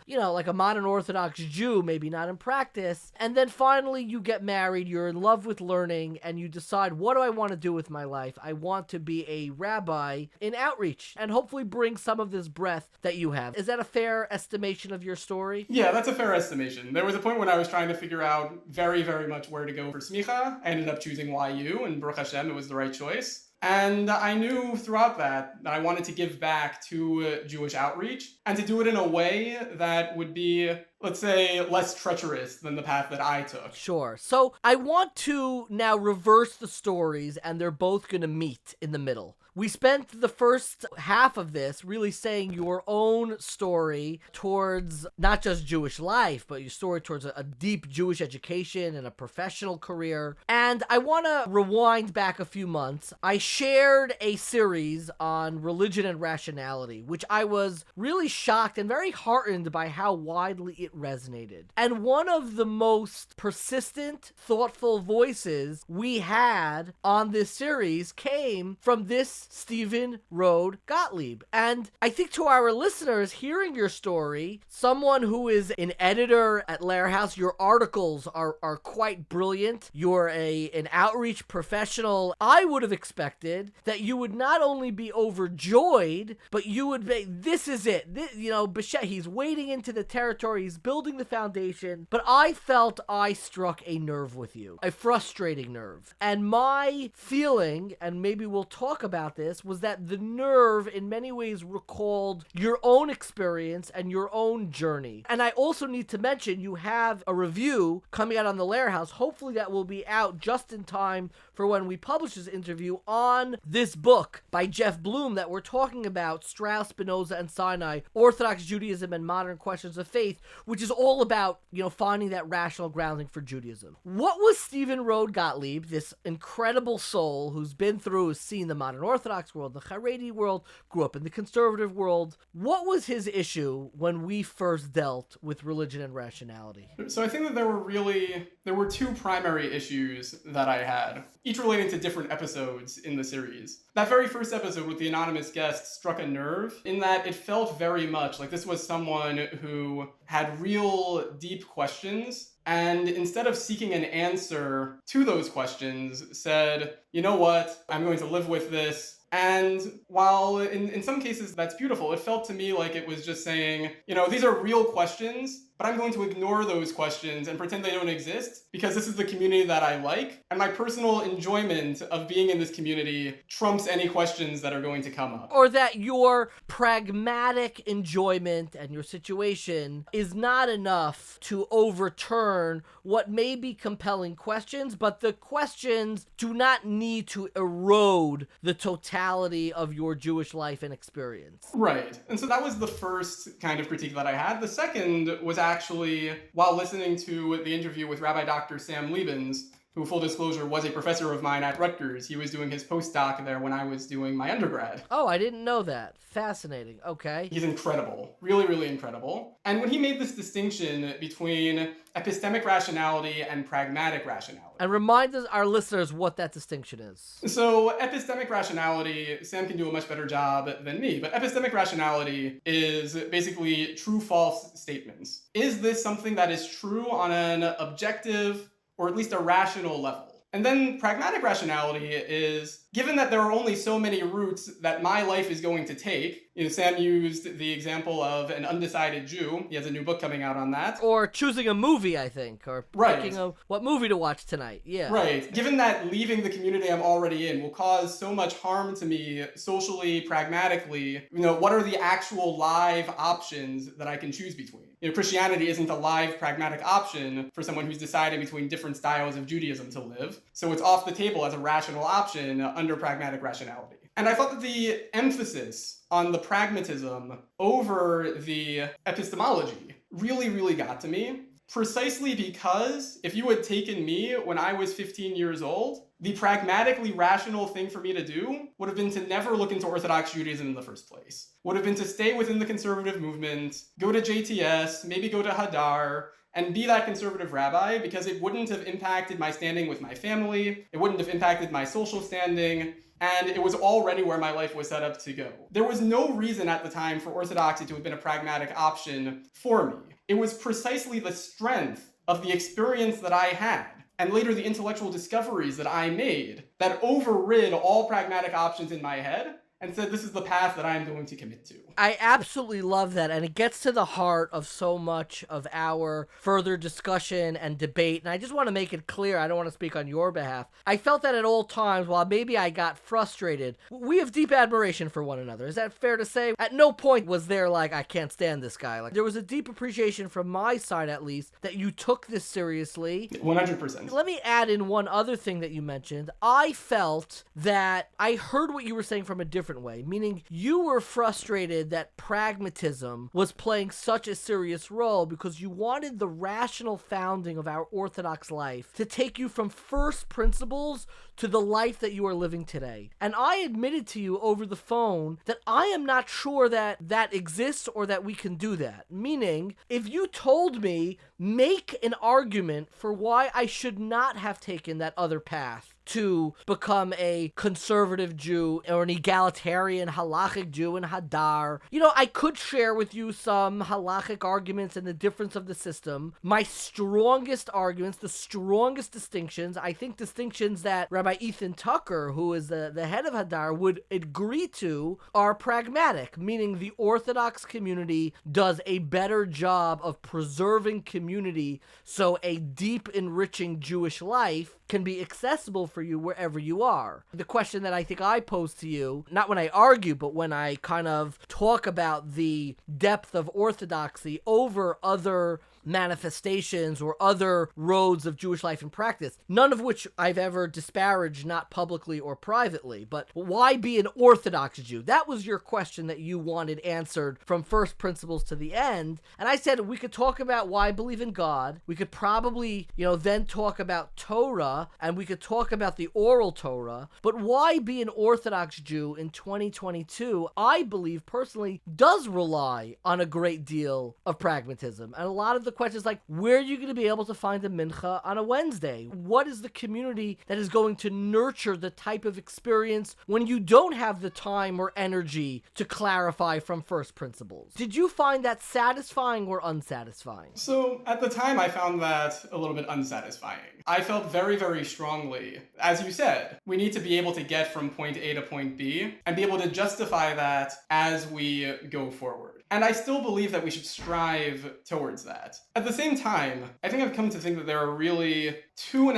modern Orthodox Jew, maybe not in practice. And then finally you get married, you're in love with learning, and you decide, what do I want to do with my life? I want to be a rabbi in outreach and hopefully bring some of this breadth that you have. Is that a fair estimation of your story? Yeah, that's a fair estimation. There was a point when I was trying to figure out very, very much where to go for smicha. I ended up choosing YU, and Baruch Hashem, it was the right choice. And I knew throughout that I wanted to give back to Jewish outreach and to do it in a way that would be, let's say, less treacherous than the path that I took. Sure. So I want to now reverse the stories, and they're both going to meet in the middle. We spent the first half of this really saying your own story towards not just Jewish life, but your story towards a deep Jewish education and a professional career. And I want to rewind back a few months. I shared a series on religion and rationality, which I was really shocked and very heartened by how widely it resonated. And one of the most persistent, thoughtful voices we had on this series came from this Steven Gotlib. And I think to our listeners, hearing your story, someone who is an editor at Lair House, your articles are quite brilliant. You're an outreach professional. I would have expected that you would not only be overjoyed, but you would be, this is it. He's wading into the territory, he's building the foundation. But I felt I struck a nerve with you, a frustrating nerve. And my feeling, and maybe we'll talk about this, was that the nerve in many ways recalled your own experience and your own journey. And I also need to mention you have a review coming out on the Lair House. Hopefully that will be out just in time for when we publish this interview on this book by Jeff Bloom that we're talking about, Strauss, Spinoza, and Sinai, Orthodox Judaism and Modern Questions of Faith, which is all about, finding that rational grounding for Judaism. What was Steven Gotlib, this incredible soul who's been through, has seen the modern Orthodox world, the Haredi world, grew up in the conservative world. What was his issue when we first dealt with religion and rationality? So I think that there were two primary issues that I had, each relating to different episodes in the series. That very first episode with the anonymous guest struck a nerve in that it felt very much like this was someone who had real deep questions, and instead of seeking an answer to those questions, said, you know what, I'm going to live with this. And while in some cases that's beautiful, it felt to me like it was just saying, these are real questions, but I'm going to ignore those questions and pretend they don't exist because this is the community that I like, and my personal enjoyment of being in this community trumps any questions that are going to come up. Or that your pragmatic enjoyment and your situation is not enough to overturn what may be compelling questions, but the questions do not need to erode the totality of your Jewish life and experience. Right. And so that was the first kind of critique that I had. The second was actually while listening to the interview with Rabbi Dr. Sam Liebens, who, full disclosure, was a professor of mine at Rutgers. He was doing his postdoc there when I was doing my undergrad. Oh, I didn't know that. Fascinating. Okay. He's incredible. Really, really incredible. And when he made this distinction between epistemic rationality and pragmatic rationality. And remind our listeners what that distinction is. So epistemic rationality, Sam can do a much better job than me, but epistemic rationality is basically true-false statements. Is this something that is true on an objective or at least a rational level? And then pragmatic rationality is, given that there are only so many routes that my life is going to take, Sam used the example of an undecided Jew. He has a new book coming out on that. Or choosing a movie, I think, or picking what movie to watch tonight. Yeah. Right. Given that leaving the community I'm already in will cause so much harm to me socially, pragmatically, what are the actual live options that I can choose between? Christianity isn't a live pragmatic option for someone who's deciding between different styles of Judaism to live. So it's off the table as a rational option under pragmatic rationality. And I thought that the emphasis on the pragmatism over the epistemology really, really got to me. Precisely because if you had taken me when I was 15 years old, the pragmatically rational thing for me to do would have been to never look into Orthodox Judaism in the first place. Would have been to stay within the conservative movement, go to JTS, maybe go to Hadar, and be that conservative rabbi, because it wouldn't have impacted my standing with my family, it wouldn't have impacted my social standing, and it was already where my life was set up to go. There was no reason at the time for Orthodoxy to have been a pragmatic option for me. It was precisely the strength of the experience that I had, and later the intellectual discoveries that I made, that overrid all pragmatic options in my head and said, this is the path that I'm going to commit to. I absolutely love that, and it gets to the heart of so much of our further discussion and debate, and I just want to make it clear, I don't want to speak on your behalf. I felt that at all times, while maybe I got frustrated, we have deep admiration for one another. Is that fair to say? At no point was there like, I can't stand this guy. There was a deep appreciation from my side, at least, that you took this seriously. 100%. Let me add in one other thing that you mentioned. I felt that I heard what you were saying from a different way, meaning you were frustrated that pragmatism was playing such a serious role because you wanted the rational founding of our Orthodox life to take you from first principles to the life that you are living today. And I admitted to you over the phone that I am not sure that that exists or that we can do that. Meaning, if you told me, make an argument for why I should not have taken that other path to become a conservative Jew or an egalitarian halachic Jew in Hadar. I could share with you some halachic arguments and the difference of the system. My strongest arguments, the strongest distinctions, I think distinctions that Rabbi Ethan Tucker, who is the head of Hadar, would agree to are pragmatic, meaning the Orthodox community does a better job of preserving community so a deep, enriching Jewish life can be accessible for you wherever you are. The question that I think I pose to you, not when I argue, but when I kind of talk about the depth of orthodoxy over other manifestations or other roads of Jewish life and practice, none of which I've ever disparaged, not publicly or privately, but why be an Orthodox Jew? That was your question that you wanted answered from first principles to the end. And I said we could talk about why I believe in God. We could probably, then talk about Torah, and we could talk about the oral Torah, but why be an Orthodox Jew in 2022, I believe personally, does rely on a great deal of pragmatism. And a lot of the questions like, where are you going to be able to find a mincha on a Wednesday? What is the community that is going to nurture the type of experience when you don't have the time or energy to clarify from first principles? Did you find that satisfying or unsatisfying? So at the time, I found that a little bit unsatisfying. I felt very, very strongly, as you said, we need to be able to get from point A to point B and be able to justify that as we go forward. And I still believe that we should strive towards that. At the same time, I think I've come to think that there are really 2.5,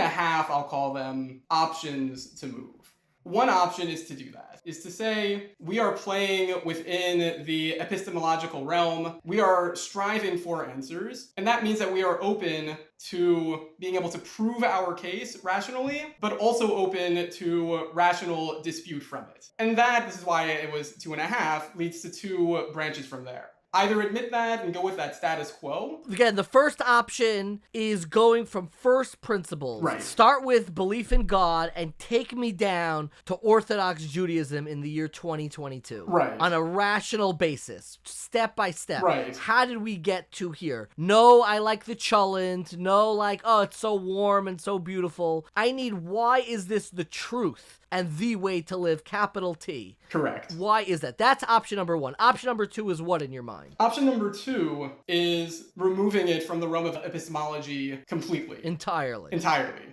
I'll call them, options to move. One option is to do that, is to say we are playing within the epistemological realm, we are striving for answers, and that means that we are open to being able to prove our case rationally, but also open to rational dispute from it. And this is why it was 2.5, leads to 2 branches from there. Either admit that and go with that status quo. Again, the first option is going from first principles. Right. Start with belief in God and take me down to Orthodox Judaism in the year 2022. Right. On a rational basis, step by step. Right. How did we get to here? No, I like the cholent. No, like, oh, it's so warm and so beautiful. I need, why is this the truth and the way to live, capital T? Correct. Why is that? That's option number 1. Option number 2 is what in your mind? Option number 2 is removing it from the realm of epistemology completely. Entirely.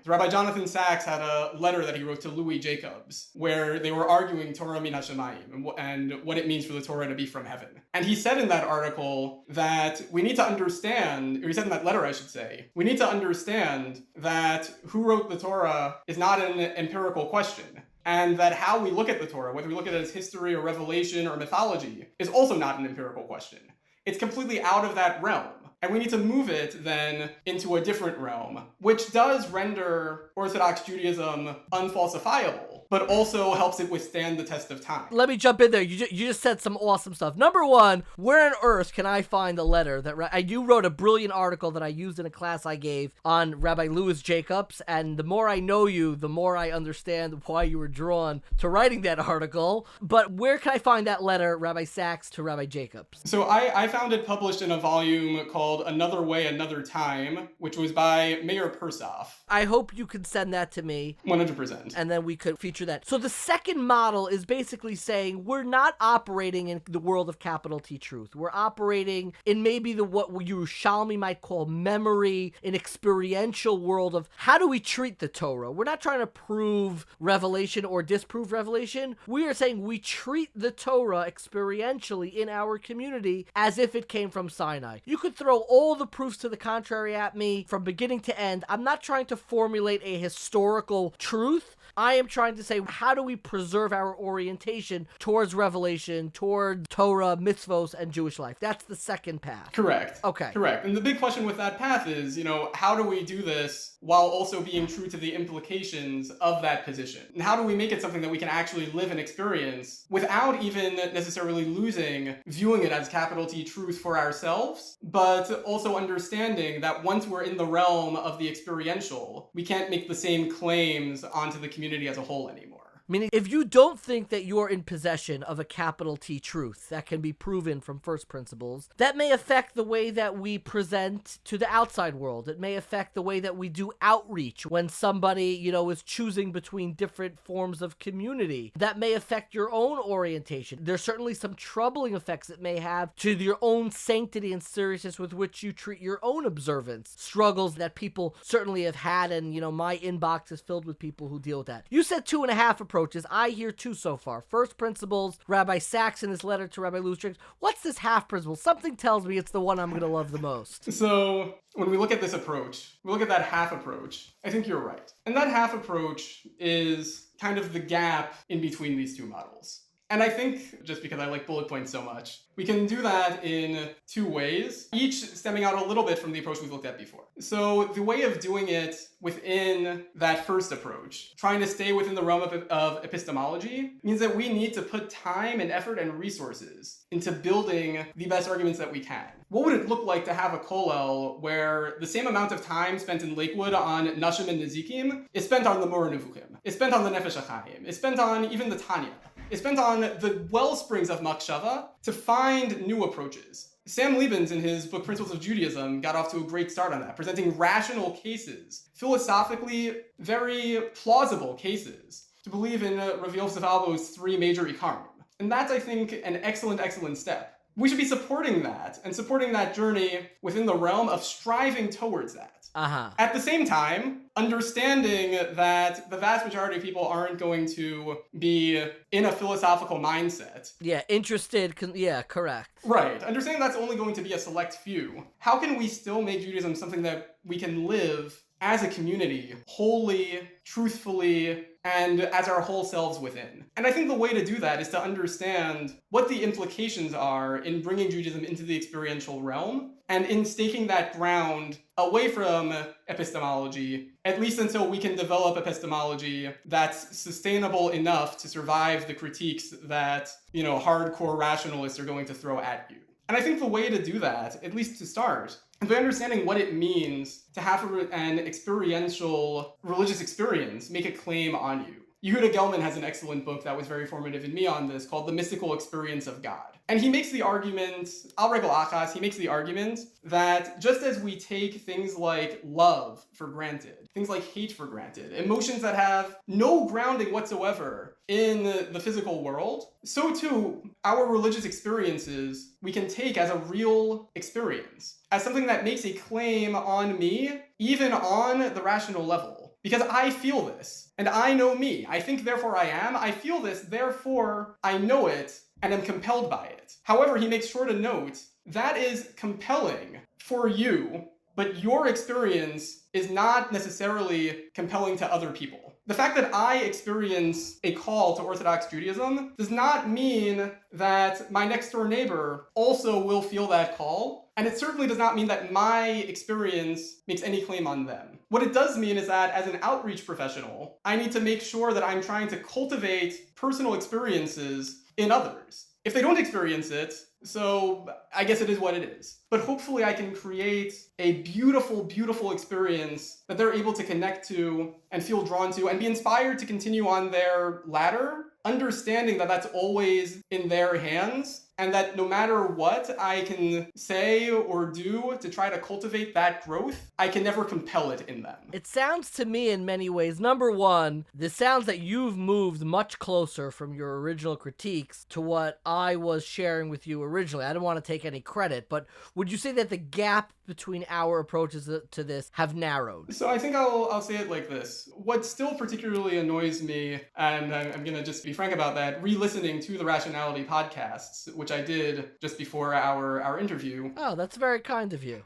Rabbi Jonathan Sachs had a letter that he wrote to Louis Jacobs where they were arguing Torah min hashamayim and what it means for the Torah to be from heaven. And he said in that article that we need to understand, or he said in that letter, I should say, we need to understand that who wrote the Torah is not an empirical question. And that how we look at the Torah, whether we look at it as history or revelation or mythology, is also not an empirical question. It's completely out of that realm. And we need to move it then into a different realm, which does render Orthodox Judaism unfalsifiable, but also helps it withstand the test of time. Let me jump in there. You just said some awesome stuff. Number 1, where on earth can I find the letter that you wrote a brilliant article that I used in a class I gave on Rabbi Louis Jacobs, and the more I know you, the more I understand why you were drawn to writing that article. But where can I find that letter, Rabbi Sachs to Rabbi Jacobs? So I found it published in a volume called Another Way, Another Time, which was by Meir Persoff. I hope you can send that to me. 100%. And then we could feature that. So the second model is basically saying we're not operating in the world of capital T truth. We're operating in maybe what Yerushalmi might call memory, an experiential world of how do we treat the Torah. We're not trying to prove revelation or disprove revelation. We are saying we treat the Torah experientially in our community as if it came from Sinai. You could throw all the proofs to the contrary at me from beginning to end. I'm not trying to formulate a historical truth. I am trying to say, how do we preserve our orientation towards revelation, toward Torah, mitzvos, and Jewish life? That's the second path. Correct. Okay. Correct. And the big question with that path is, how do we do this while also being true to the implications of that position? And how do we make it something that we can actually live and experience without even necessarily viewing it as capital T truth for ourselves, but also understanding that once we're in the realm of the experiential, we can't make the same claims onto the community as a whole anymore. Meaning, if you don't think that you're in possession of a capital T truth that can be proven from first principles, that may affect the way that we present to the outside world. It may affect the way that we do outreach when somebody, is choosing between different forms of community. That may affect your own orientation. There's certainly some troubling effects it may have to your own sanctity and seriousness with which you treat your own observance. Struggles that people certainly have had, and, my inbox is filled with people who deal with that. You said 2.5 approaches. I hear 2 so far. First principles, Rabbi Sachs in his letter to Rabbi Louis Jacobs. What's this half principle? Something tells me it's the one I'm going to love the most. So when we look at this approach, we look at that half approach, I think you're right. And that half approach is kind of the gap in between these 2 models. And I think, just because I like bullet points so much, we can do that in 2 ways, each stemming out a little bit from the approach we've looked at before. So the way of doing it within that first approach, trying to stay within the realm of epistemology, means that we need to put time and effort and resources into building the best arguments that we can. What would it look like to have a kollel where the same amount of time spent in Lakewood on Nashim and Nezikim is spent on the Moreh Nevuchim, is spent on the Nefesh HaChaim, is spent on even the Tanya, is spent on the well springs of Machshava to find new approaches. Sam Liebens, in his book Principles of Judaism, got off to a great start on that, presenting rational cases, philosophically very plausible cases, to believe in Rav Yosef Albo's 3 major ikarim. And that's, I think, an excellent, excellent step. we should be supporting that and supporting that journey within the realm of striving towards that. At the same time, understanding that the vast majority of people aren't going to be in a philosophical mindset. Yeah, interested. Yeah, correct. Right. Understanding that's only going to be a select few. How can we still make Judaism something that we can live as a community, wholly, truthfully, and as our whole selves within? And I think the way to do that is to understand what the implications are in bringing Judaism into the experiential realm and in staking that ground away from epistemology, at least until we can develop epistemology that's sustainable enough to survive the critiques that, hardcore rationalists are going to throw at you. And I think the way to do that, at least to start, is by understanding what it means to have an experiential religious experience make a claim on you. Yehuda Gelman has an excellent book that was very formative in me on this called The Mystical Experience of God. And he makes the argument, al regel achas, he makes the argument that just as we take things like love for granted, things like hate for granted, emotions that have no grounding whatsoever in the physical world, so too our religious experiences we can take as a real experience, as something that makes a claim on me, even on the rational level. Because I feel this, and I know me. I think, therefore I am. I feel this, therefore I know it, and am compelled by it. However, he makes sure to note, that is compelling for you, but your experience is not necessarily compelling to other people. The fact that I experience a call to Orthodox Judaism does not mean that my next door neighbor also will feel that call, and it certainly does not mean that my experience makes any claim on them. What it does mean is that as an outreach professional, I need to make sure that I'm trying to cultivate personal experiences in others. If they don't experience it, so I guess it is what it is. But hopefully I can create a beautiful, beautiful experience that they're able to connect to and feel drawn to and be inspired to continue on their ladder, understanding that that's always in their hands and that no matter what I can say or do to try to cultivate that growth, I can never compel it in them. It sounds to me in many ways, number one, this sounds that you've moved much closer from your original critiques to what I was sharing with you originally. I don't want to take any credit, but would you say that the gap between our approaches to this have narrowed? So I think I'll say it like this. What still particularly annoys me, and I'm going to just be frank about that, re-listening to the Rationality podcasts, which I did just before our interview. Oh, that's very kind of you.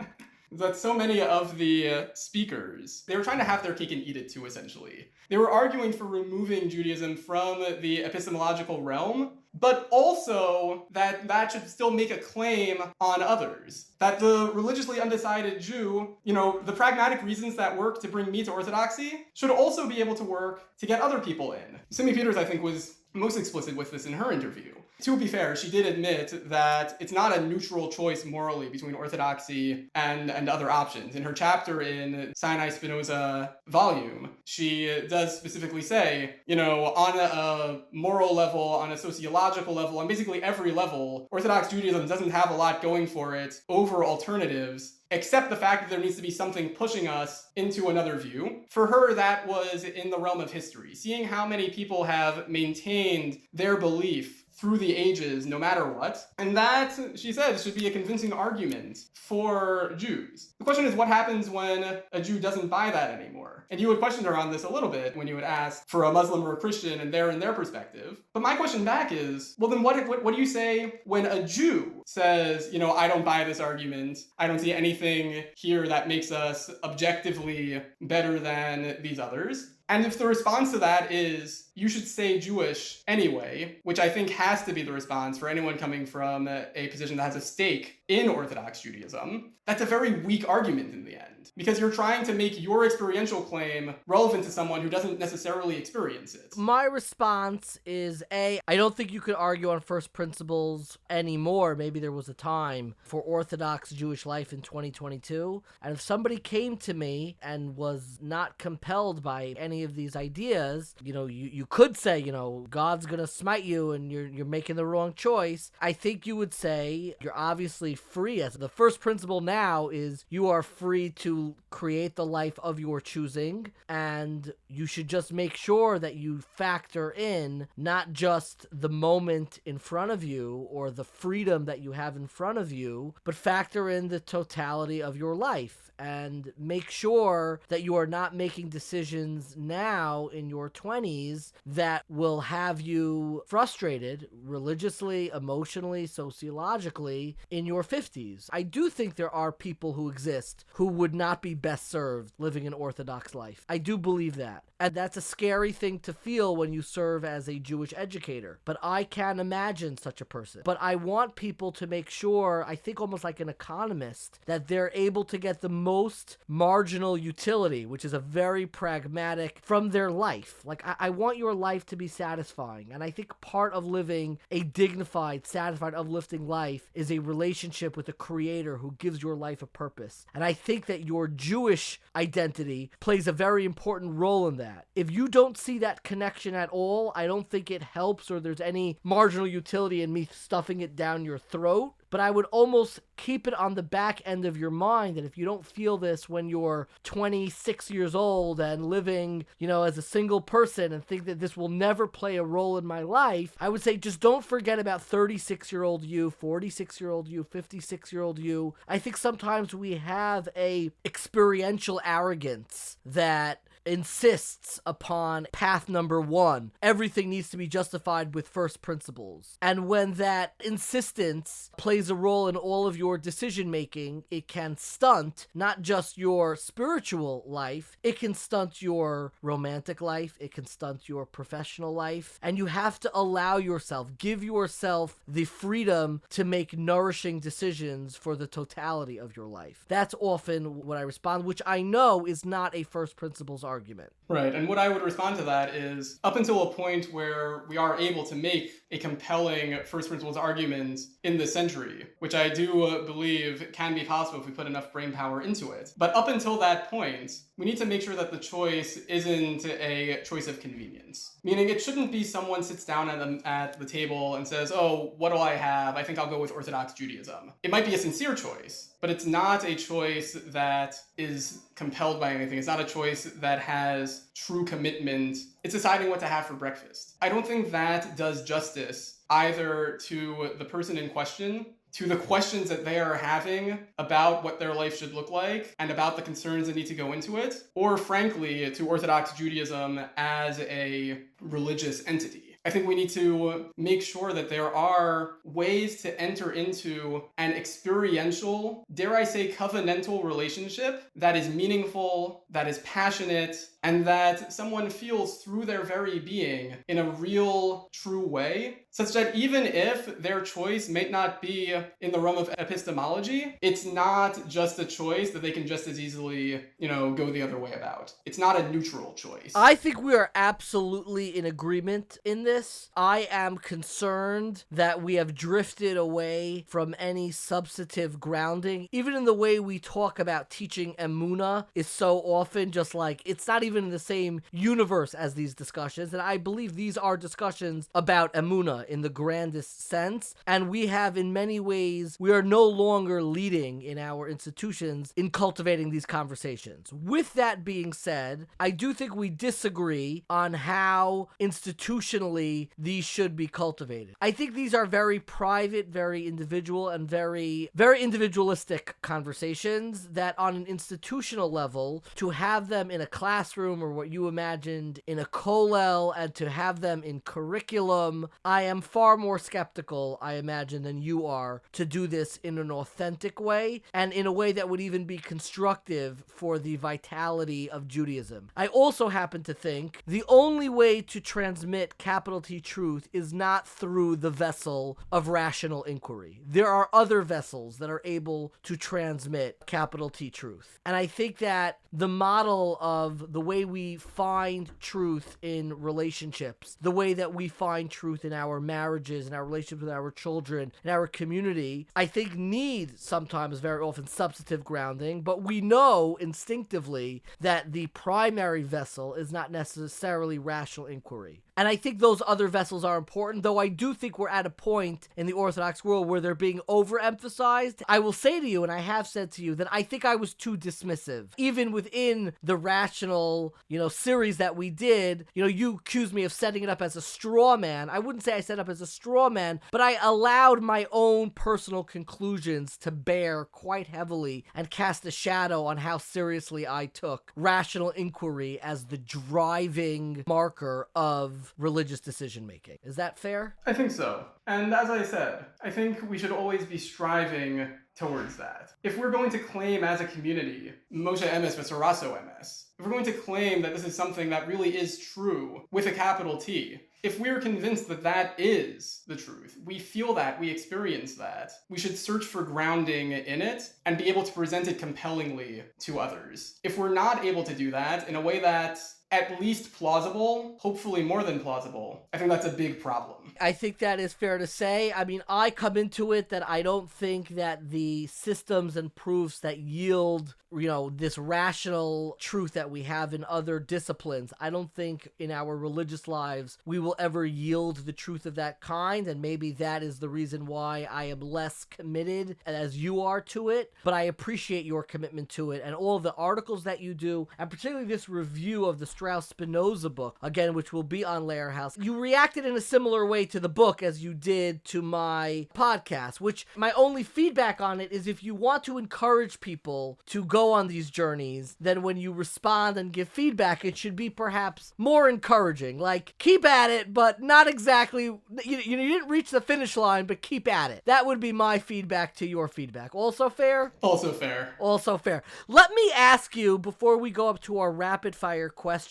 That so many of the speakers, they were trying to have their cake and eat it too, essentially. They were arguing for removing Judaism from the epistemological realm, but also that should still make a claim on others. That the religiously undecided Jew, the pragmatic reasons that work to bring me to orthodoxy should also be able to work to get other people in. Simi Peters, I think, was most explicit with this in her interview. To be fair, she did admit that it's not a neutral choice morally between orthodoxy and other options. In her chapter in Sinai Spinoza volume, she does specifically say, on a moral level, on a sociological level, on basically every level, Orthodox Judaism doesn't have a lot going for it over alternatives, except the fact that there needs to be something pushing us into another view. For her, that was in the realm of history. Seeing how many people have maintained their belief through the ages, no matter what. And that, she said, should be a convincing argument for Jews. The question is, what happens when a Jew doesn't buy that anymore? And you had questioned her on this a little bit when you had asked for a Muslim or a Christian and in their perspective. But my question back is, well, then what do you say when a Jew says, I don't buy this argument. I don't see anything here that makes us objectively better than these others? And if the response to that is, you should stay Jewish anyway, which I think has to be the response for anyone coming from a position that has a stake in Orthodox Judaism, that's a very weak argument in the end. Because you're trying to make your experiential claim relevant to someone who doesn't necessarily experience it. My response is, I don't think you could argue on first principles anymore. Maybe there was a time for Orthodox Jewish life in 2022. And if somebody came to me and was not compelled by any any of these ideas, you could say, God's going to smite you and you're making the wrong choice. I think you would say you're obviously free. As the first principle now is you are free to create the life of your choosing, and you should just make sure that you factor in not just the moment in front of you or the freedom that you have in front of you, but factor in the totality of your life and make sure that you are not making decisions now in your 20s that will have you frustrated religiously, emotionally, sociologically in your 50s. I do think there are people who exist who would not be best served living an Orthodox life. I do believe that. And that's a scary thing to feel when you serve as a Jewish educator. But I can imagine such a person. But I want people to make sure, I think almost like an economist, that they're able to get the most marginal utility, which is a very pragmatic, from their life. Like, I want your life to be satisfying. And I think part of living a dignified, satisfied, uplifting life is a relationship with a creator who gives your life a purpose. And I think that your Jewish identity plays a very important role in that. If you don't see that connection at all, I don't think it helps or there's any marginal utility in me stuffing it down your throat. But I would almost keep it on the back end of your mind that if you don't feel this when you're 26 years old and living, as a single person and think that this will never play a role in my life, I would say just don't forget about 36-year-old you, 46-year-old you, 56-year-old you. I think sometimes we have a experiential arrogance that insists upon path number one. Everything needs to be justified with first principles. And when that insistence plays a role in all of your decision making, it can stunt not just your spiritual life, it can stunt your romantic life, it can stunt your professional life. And you have to allow yourself, give yourself the freedom to make nourishing decisions for the totality of your life. That's often what I respond, which I know is not a first principles argument. Right, and what I would respond to that is up until a point where we are able to make a compelling first principles argument in this century, which I do believe can be possible if we put enough brain power into it. But up until that point, we need to make sure that the choice isn't a choice of convenience. Meaning it shouldn't be someone sits down at the table and says, oh, what do I have? I think I'll go with Orthodox Judaism. It might be a sincere choice, but it's not a choice that is compelled by anything. It's not a choice that has true commitment. It's deciding what to have for breakfast. I don't think that does justice either to the person in question, to the questions that they are having about what their life should look like and about the concerns that need to go into it, or frankly, to Orthodox Judaism as a religious entity. I think we need to make sure that there are ways to enter into an experiential, dare I say, covenantal relationship that is meaningful, that is passionate, and that someone feels through their very being in a real, true way, such that even if their choice may not be in the realm of epistemology, it's not just a choice that they can just as easily, go the other way about. It's not a neutral choice. I think we are absolutely in agreement in this. I am concerned that we have drifted away from any substantive grounding. Even in the way we talk about teaching Emunah is so often just like, it's not even in the same universe as these discussions. And I believe these are discussions about Emunah in the grandest sense. And we have, in many ways, we are no longer leading in our institutions in cultivating these conversations. With that being said, I do think we disagree on how institutionally these should be cultivated. I think these are very private, very individual, and very, very individualistic conversations that on an institutional level, to have them in a classroom or what you imagined in a kollel and to have them in curriculum, I am far more skeptical, I imagine, than you are to do this in an authentic way and in a way that would even be constructive for the vitality of Judaism. I also happen to think the only way to transmit capital T truth is not through the vessel of rational inquiry. There are other vessels that are able to transmit capital T truth. And I think that the model of the way we find truth in relationships, the way that we find truth in our our marriages and our relationships with our children and our community, I think need sometimes, very often, substantive grounding, but we know instinctively that the primary vessel is not necessarily rational inquiry. And I think those other vessels are important, though I do think we're at a point in the Orthodox world where they're being overemphasized. I will say to you, and I have said to you, that I think I was too dismissive. Even within the rational, series that we did, you accused me of setting it up as a straw man. I wouldn't say I set it up as a straw man, but I allowed my own personal conclusions to bear quite heavily and cast a shadow on how seriously I took rational inquiry as the driving marker of religious decision making. Is that fair? I think so. And as I said, I think we should always be striving towards that. If we're going to claim as a community, Moshe Emes v'Saraso Emes, if we're going to claim that this is something that really is true with a capital T, if we're convinced that that is the truth, we feel that, we experience that, we should search for grounding in it and be able to present it compellingly to others. If we're not able to do that in a way that's at least plausible, hopefully more than plausible, I think that's a big problem. I think that is fair to say. I mean, I come into it that I don't think that the systems and proofs that yield, this rational truth that we have in other disciplines, I don't think in our religious lives we will ever yield the truth of that kind, and maybe that is the reason why I am less committed as you are to it, but I appreciate your commitment to it and all of the articles that you do, and particularly this review of the Strauss-Spinoza book, again, which will be on Layer House. You reacted in a similar way to the book as you did to my podcast, which my only feedback on it is if you want to encourage people to go on these journeys, then when you respond and give feedback, it should be perhaps more encouraging. Like, keep at it, but not exactly, you didn't reach the finish line, but keep at it. That would be my feedback to your feedback. Also fair? Also fair. Also fair. Let me ask you, before we go up to our rapid fire questions,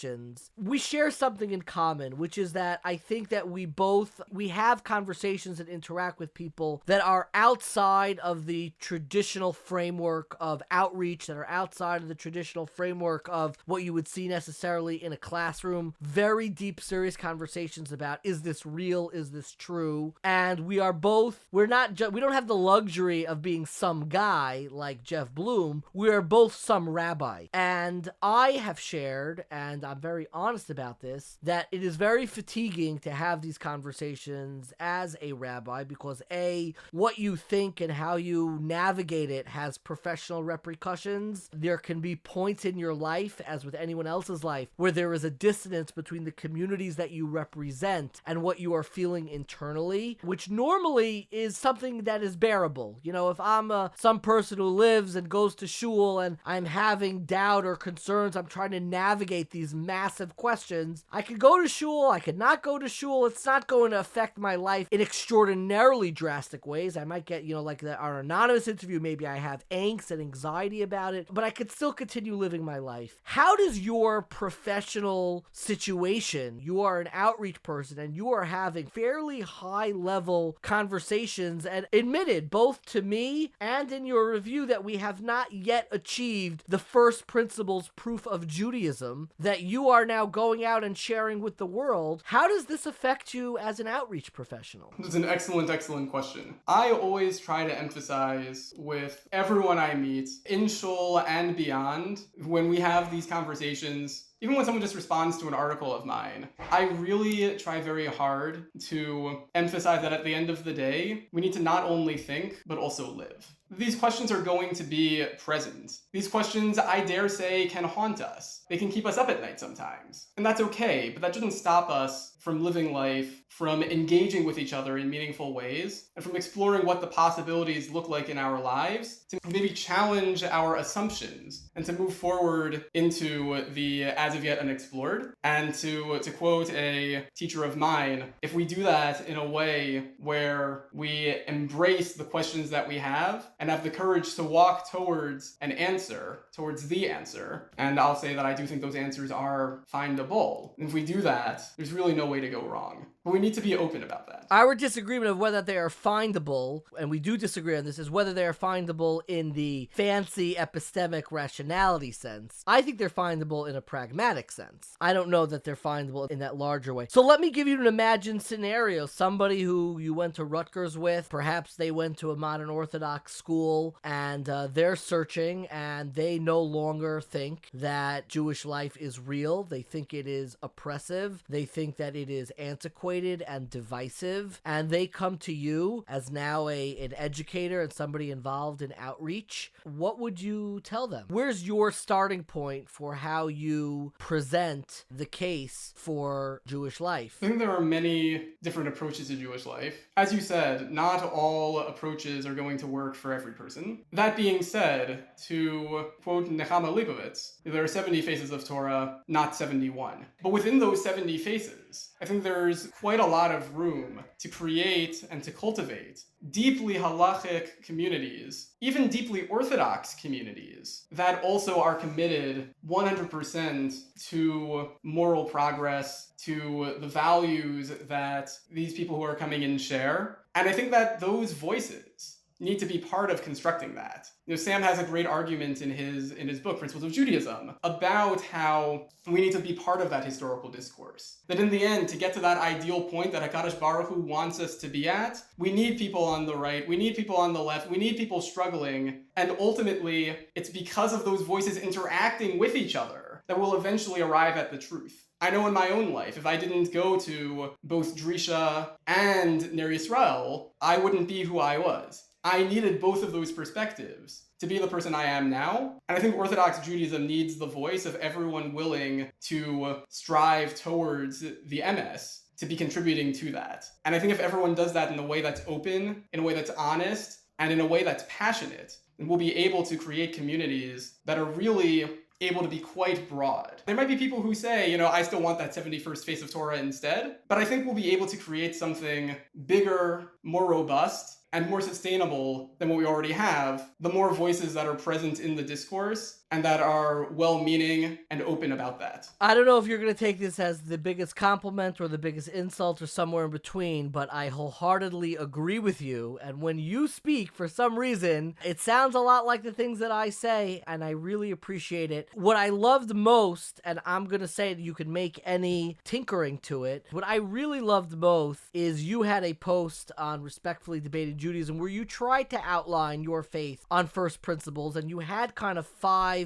we share something in common, which is that I think that we have conversations and interact with people that are outside of the traditional framework of outreach, that are outside of the traditional framework of what you would see necessarily in a classroom. Very deep, serious conversations about, is this real? Is this true? And we don't have the luxury of being some guy like Jeff Bloom. We are both some rabbi. And I have shared, and I'm very honest about this, that it is very fatiguing to have these conversations as a rabbi because what you think and how you navigate it has professional repercussions. There can be points in your life, as with anyone else's life, where there is a dissonance between the communities that you represent and what you are feeling internally, which normally is something that is bearable. If I'm some person who lives and goes to shul and I'm having doubt or concerns, I'm trying to navigate these massive questions, I could go to shul, I could not go to shul. It's not going to affect my life in extraordinarily drastic ways. I might get, like our anonymous interview, maybe I have angst and anxiety about it, but I could still continue living my life. How does your professional situation, you are an outreach person and you are having fairly high level conversations, and admitted both to me and in your review that we have not yet achieved the first principles proof of Judaism that you are now going out and sharing with the world. How does this affect you as an outreach professional? That's an excellent question. I always try to emphasize with everyone I meet, in shul and beyond, when we have these conversations, even when someone just responds to an article of mine, I really try very hard to emphasize that at the end of the day, we need to not only think, but also live. These questions are going to be present. These questions, I dare say, can haunt us. They can keep us up at night sometimes. And that's okay, but that shouldn't stop us from living life, from engaging with each other in meaningful ways, and from exploring what the possibilities look like in our lives, to maybe challenge our assumptions, and to move forward into the as of yet unexplored. And to quote a teacher of mine, if we do that in a way where we embrace the questions that we have, and have the courage to walk towards the answer, and I'll say that I do think those answers are findable. And if we do that, there's really no way to go wrong. But we need to be open about that. Our disagreement of whether they are findable, and we do disagree on this, is whether they are findable in the fancy epistemic rationality sense. I think they're findable in a pragmatic pragmatic sense. I don't know that they're findable in that larger way. So let me give you an imagined scenario. Somebody who you went to Rutgers with, perhaps they went to a modern Orthodox school, and they're searching, and they no longer think that Jewish life is real. They think it is oppressive. They think that it is antiquated and divisive, and they come to you as now an educator and somebody involved in outreach. What would you tell them? Where's your starting point for how you present the case for Jewish life? I think there are many different approaches to Jewish life. As you said, not all approaches are going to work for every person. That being said, to quote Nechama Leibovitz, there are 70 faces of Torah, not 71. But within those 70 faces, I think there's quite a lot of room to create and to cultivate deeply halachic communities, even deeply Orthodox communities, that also are committed 100% to moral progress, to the values that these people who are coming in share. And I think that those voices need to be part of constructing that. Sam has a great argument in his book, Principles of Judaism, about how we need to be part of that historical discourse. That in the end, to get to that ideal point that HaKadosh Baruch Hu wants us to be at, we need people on the right, we need people on the left, we need people struggling, and ultimately, it's because of those voices interacting with each other that we'll eventually arrive at the truth. I know in my own life, if I didn't go to both Drisha and Ner Yisrael, I wouldn't be who I was. I needed both of those perspectives to be the person I am now. And I think Orthodox Judaism needs the voice of everyone willing to strive towards the MS, to be contributing to that. And I think if everyone does that in a way that's open, in a way that's honest, and in a way that's passionate, then we'll be able to create communities that are really able to be quite broad. There might be people who say, I still want that 71st face of Torah instead, but I think we'll be able to create something bigger, more robust, and more sustainable than what we already have, the more voices that are present in the discourse and that are well-meaning and open about that. I don't know if you're going to take this as the biggest compliment or the biggest insult or somewhere in between, but I wholeheartedly agree with you. And when you speak, for some reason, it sounds a lot like the things that I say, and I really appreciate it. What I loved most, and I'm going to say that you can make any tinkering to it, what I really loved most is you had a post on Respectfully Debated Judaism where you tried to outline your faith on first principles, and you had kind of 5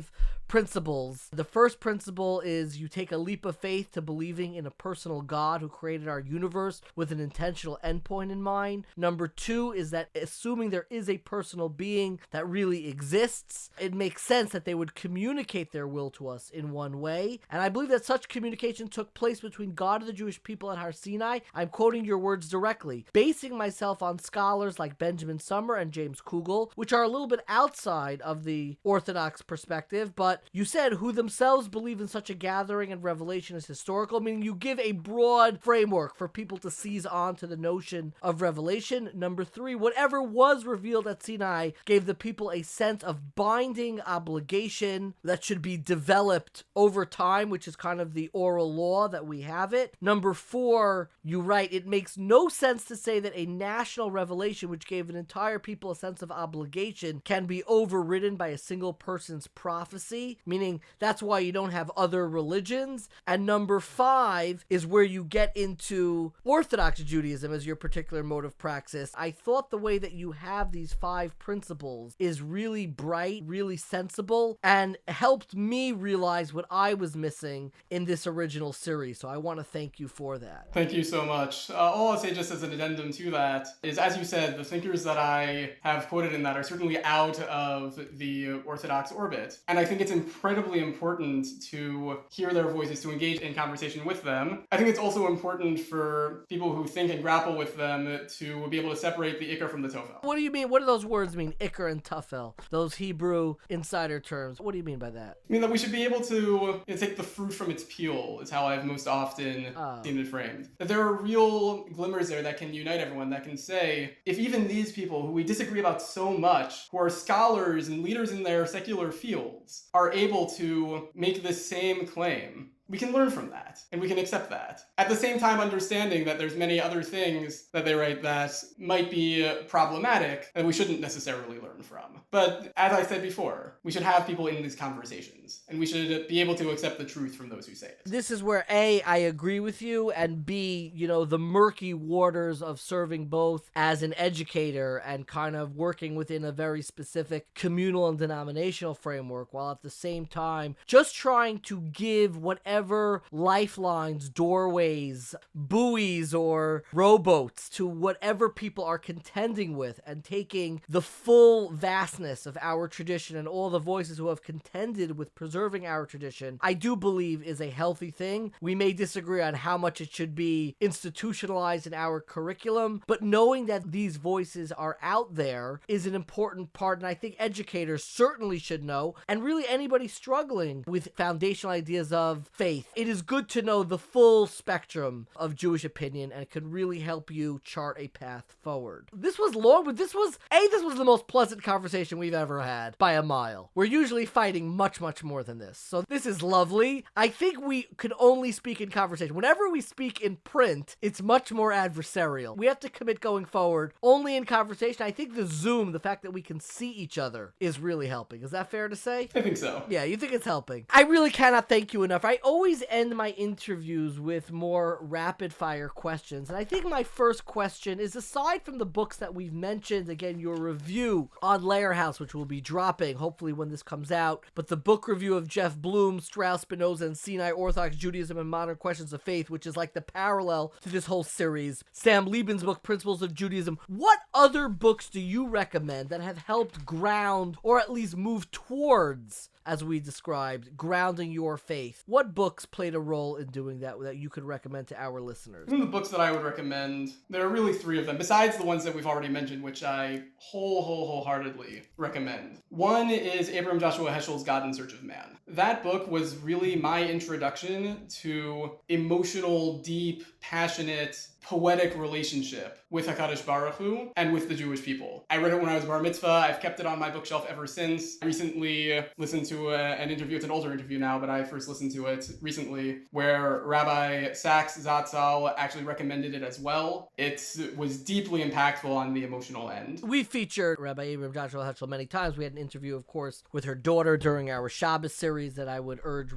principles. The first principle is you take a leap of faith to believing in a personal God who created our universe with an intentional endpoint in mind. Number 2 is that assuming there is a personal being that really exists, it makes sense that they would communicate their will to us in one way. And I believe that such communication took place between God and the Jewish people at Har Sinai. I'm quoting your words directly, basing myself on scholars like Benjamin Sommer and James Kugel, which are a little bit outside of the Orthodox perspective, but you said who themselves believe in such a gathering and revelation is historical, meaning you give a broad framework for people to seize on to the notion of revelation. Number 3, whatever was revealed at Sinai gave the people a sense of binding obligation that should be developed over time, which is kind of the oral law that we have it. Number 4, you write, it makes no sense to say that a national revelation which gave an entire people a sense of obligation can be overridden by a single person's prophecy, meaning that's why you don't have other religions. And number 5 is where you get into Orthodox Judaism as your particular mode of praxis. I thought the way that you have these 5 principles is really bright, really sensible, and helped me realize what I was missing in this original series. So I want to thank you for that. Thank you so much. All I'll say just as an addendum to that is, as you said, the thinkers that I have quoted in that are certainly out of the Orthodox orbit. And I think it's incredibly important to hear their voices, to engage in conversation with them. I think it's also important for people who think and grapple with them to be able to separate the ikar from the tofel. What do you mean? What do those words mean, ikar and tafel? Those Hebrew insider terms. What do you mean by that? I mean that we should be able to take the fruit from its peel, is how I've most often seen it framed. That there are real glimmers there that can unite everyone, that can say, if even these people who we disagree about so much, who are scholars and leaders in their secular fields, are able to make this same claim, we can learn from that and we can accept that. At the same time, understanding that there's many other things that they write that might be problematic that we shouldn't necessarily learn from. But as I said before, we should have people in these conversations and we should be able to accept the truth from those who say it. This is where A, I agree with you, and B, the murky waters of serving both as an educator and kind of working within a very specific communal and denominational framework, while at the same time just trying to give whatever lifelines, doorways, buoys, or rowboats to whatever people are contending with, and taking the full vastness of our tradition and all the voices who have contended with preserving our tradition, I do believe is a healthy thing. We may disagree on how much it should be institutionalized in our curriculum, but knowing that these voices are out there is an important part, and I think educators certainly should know, and really anybody struggling with foundational ideas of faith. It is good to know the full spectrum of Jewish opinion, and it can really help you chart a path forward. This was long, but this was the most pleasant conversation we've ever had by a mile. We're usually fighting much, much more than this, so this is lovely. I think we could only speak in conversation. Whenever we speak in print, it's much more adversarial. We have to commit going forward only in conversation. I think the Zoom, the fact that we can see each other, is really helping. Is that fair to say? I think so. Yeah, you think it's helping. I really cannot thank you enough. I always end my interviews with more rapid fire questions, and I think my first question is, aside from the books that we've mentioned, again, your review on Layer House, which will be dropping hopefully when this comes out, but the book review of Jeff Bloom, Strauss, Spinoza, and Sinai, Orthodox Judaism and Modern Questions of Faith, which is like the parallel to this whole series, Sam Liebman's book, Principles of Judaism. What other books do you recommend that have helped ground, or at least move towards, as we described, grounding your faith? What books played a role in doing that you could recommend to our listeners? Some of the books that I would recommend, there are really three of them, besides the ones that we've already mentioned, which I wholeheartedly recommend. One is Abraham Joshua Heschel's God in Search of Man. That book was really my introduction to emotional, deep, passionate, poetic relationship with HaKadosh Baruch Hu and with the Jewish people. I read it when I was bar mitzvah. I've kept it on my bookshelf ever since. I recently listened to an interview. It's an older interview now, but I first listened to it recently, where Rabbi Sachs Zatzal actually recommended it as well. It was deeply impactful on the emotional end. We featured Rabbi Abraham Joshua Heschel many times. We had an interview, of course, with her daughter during our Shabbos series that I would urge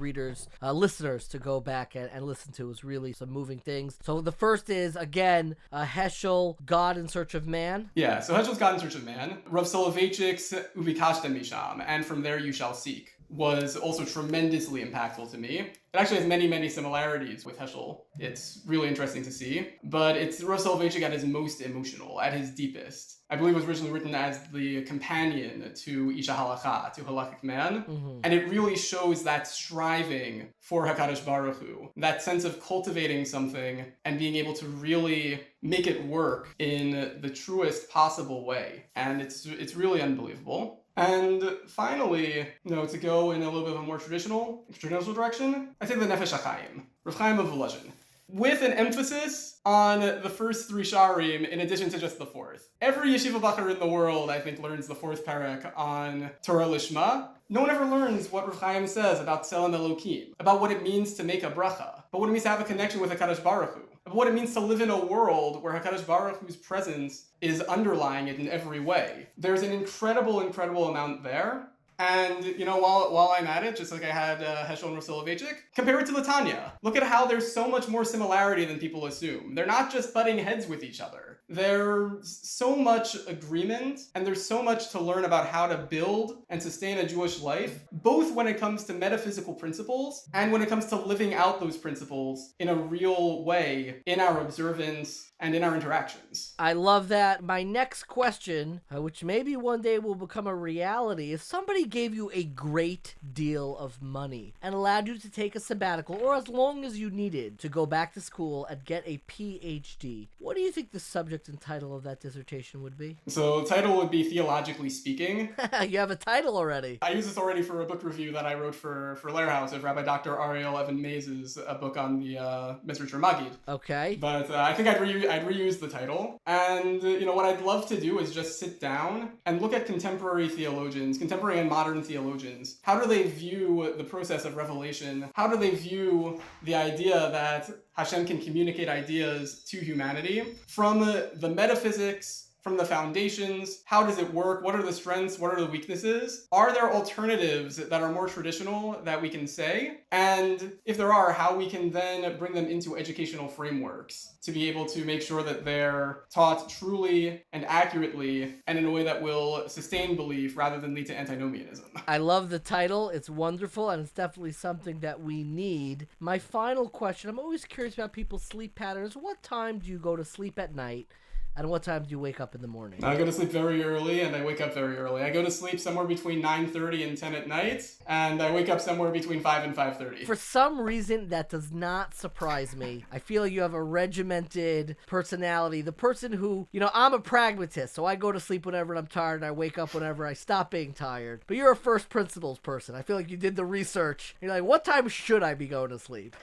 listeners to go back and listen to. It was really some moving things. So the first is, again, Heschel, God in Search of Man. Yeah, so Heschel's God in Search of Man. Rav Soloveitchik's Ubikashtem Misham, and From There You Shall Seek, was also tremendously impactful to me. It actually has many, many similarities with Heschel. It's really interesting to see. But it's Rav Soloveitchik at his most emotional, at his deepest. I believe it was originally written as the companion to Isha Halacha, to Halachic Man. Mm-hmm. And it really shows that striving for HaKadosh Baruch Hu, that sense of cultivating something and being able to really make it work in the truest possible way. And it's really unbelievable. And finally, to go in a little bit of a more traditional direction, I think the Nefesh HaChaim, Rav Chaim of Volozhin, with an emphasis on the first three sharim in addition to just the fourth. Every yeshiva bacher in the world, I think, learns the fourth parak on Torah Lishma. No one ever learns what Rav Chaim says about Tselem Elokim, about what it means to make a bracha, about what it means to have a connection with HaKadosh Baruch Hu, about what it means to live in a world where HaKadosh Baruch Hu's presence is underlying it in every way. There's an incredible amount there. And, while I'm at it, just like I had Heschel and Rav Soloveitchik, compare it to the Tanya. Look at how there's so much more similarity than people assume. They're not just butting heads with each other. There's so much agreement, and there's so much to learn about how to build and sustain a Jewish life, both when it comes to metaphysical principles and when it comes to living out those principles in a real way in our observance and in our interactions. I love that. My next question, which maybe one day will become a reality, if somebody gave you a great deal of money and allowed you to take a sabbatical, or as long as you needed, to go back to school and get a PhD, what do you think the subject and title of that dissertation would be? So the title would be Theologically Speaking. You have a title already. I used this already for a book review that I wrote for Layer House of Rabbi Dr. Ariel Evan Mays' book on the Midrash Magid. Okay. But I think I'd reuse the title. And, what I'd love to do is just sit down and look at contemporary theologians, contemporary and modern theologians? How do they view the process of revelation? How do they view the idea that Hashem can communicate ideas to humanity? From the metaphysics, from the foundations, how does it work? What are the strengths? What are the weaknesses? Are there alternatives that are more traditional that we can say? And if there are, how we can then bring them into educational frameworks to be able to make sure that they're taught truly and accurately and in a way that will sustain belief rather than lead to antinomianism. I love the title. It's wonderful, and it's definitely something that we need. My final question, I'm always curious about people's sleep patterns. What time do you go to sleep at night? And what time do you wake up in the morning? I go to sleep very early and I wake up very early. I go to sleep somewhere between 9:30 and 10 at night, and I wake up somewhere between 5 and 5:30. For some reason, that does not surprise me. I feel you have a regimented personality. The person who, I'm a pragmatist, so I go to sleep whenever I'm tired and I wake up whenever I stop being tired. But you're a first principles person. I feel like you did the research. You're like, what time should I be going to sleep?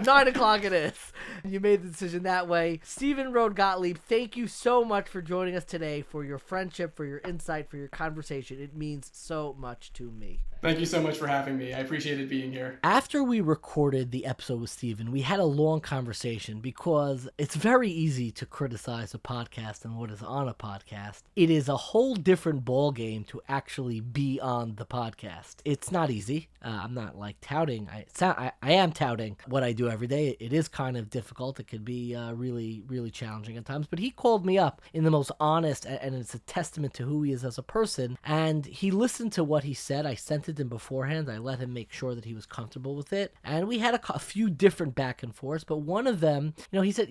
9 o'clock it is. You made the decision that way. Steven Gotlib, thank you so much for joining us today, for your friendship, for your insight, for your conversation. It means so much to me. Thank you so much for having me. I appreciated being here. After we recorded the episode with Steven, we had a long conversation because it's very easy to criticize a podcast and what is on a podcast. It is a whole different ballgame to actually be on the podcast. It's not easy. I'm not like touting. I am touting what I do every day. It is kind of difficult. It could be really, really challenging at times. But he called me up in the most honest, and it's a testament to who he is as a person. And he listened to what he said. I sent it to him beforehand. I let him make sure that he was comfortable with it. And we had a few different back and forths. But one of them, he said,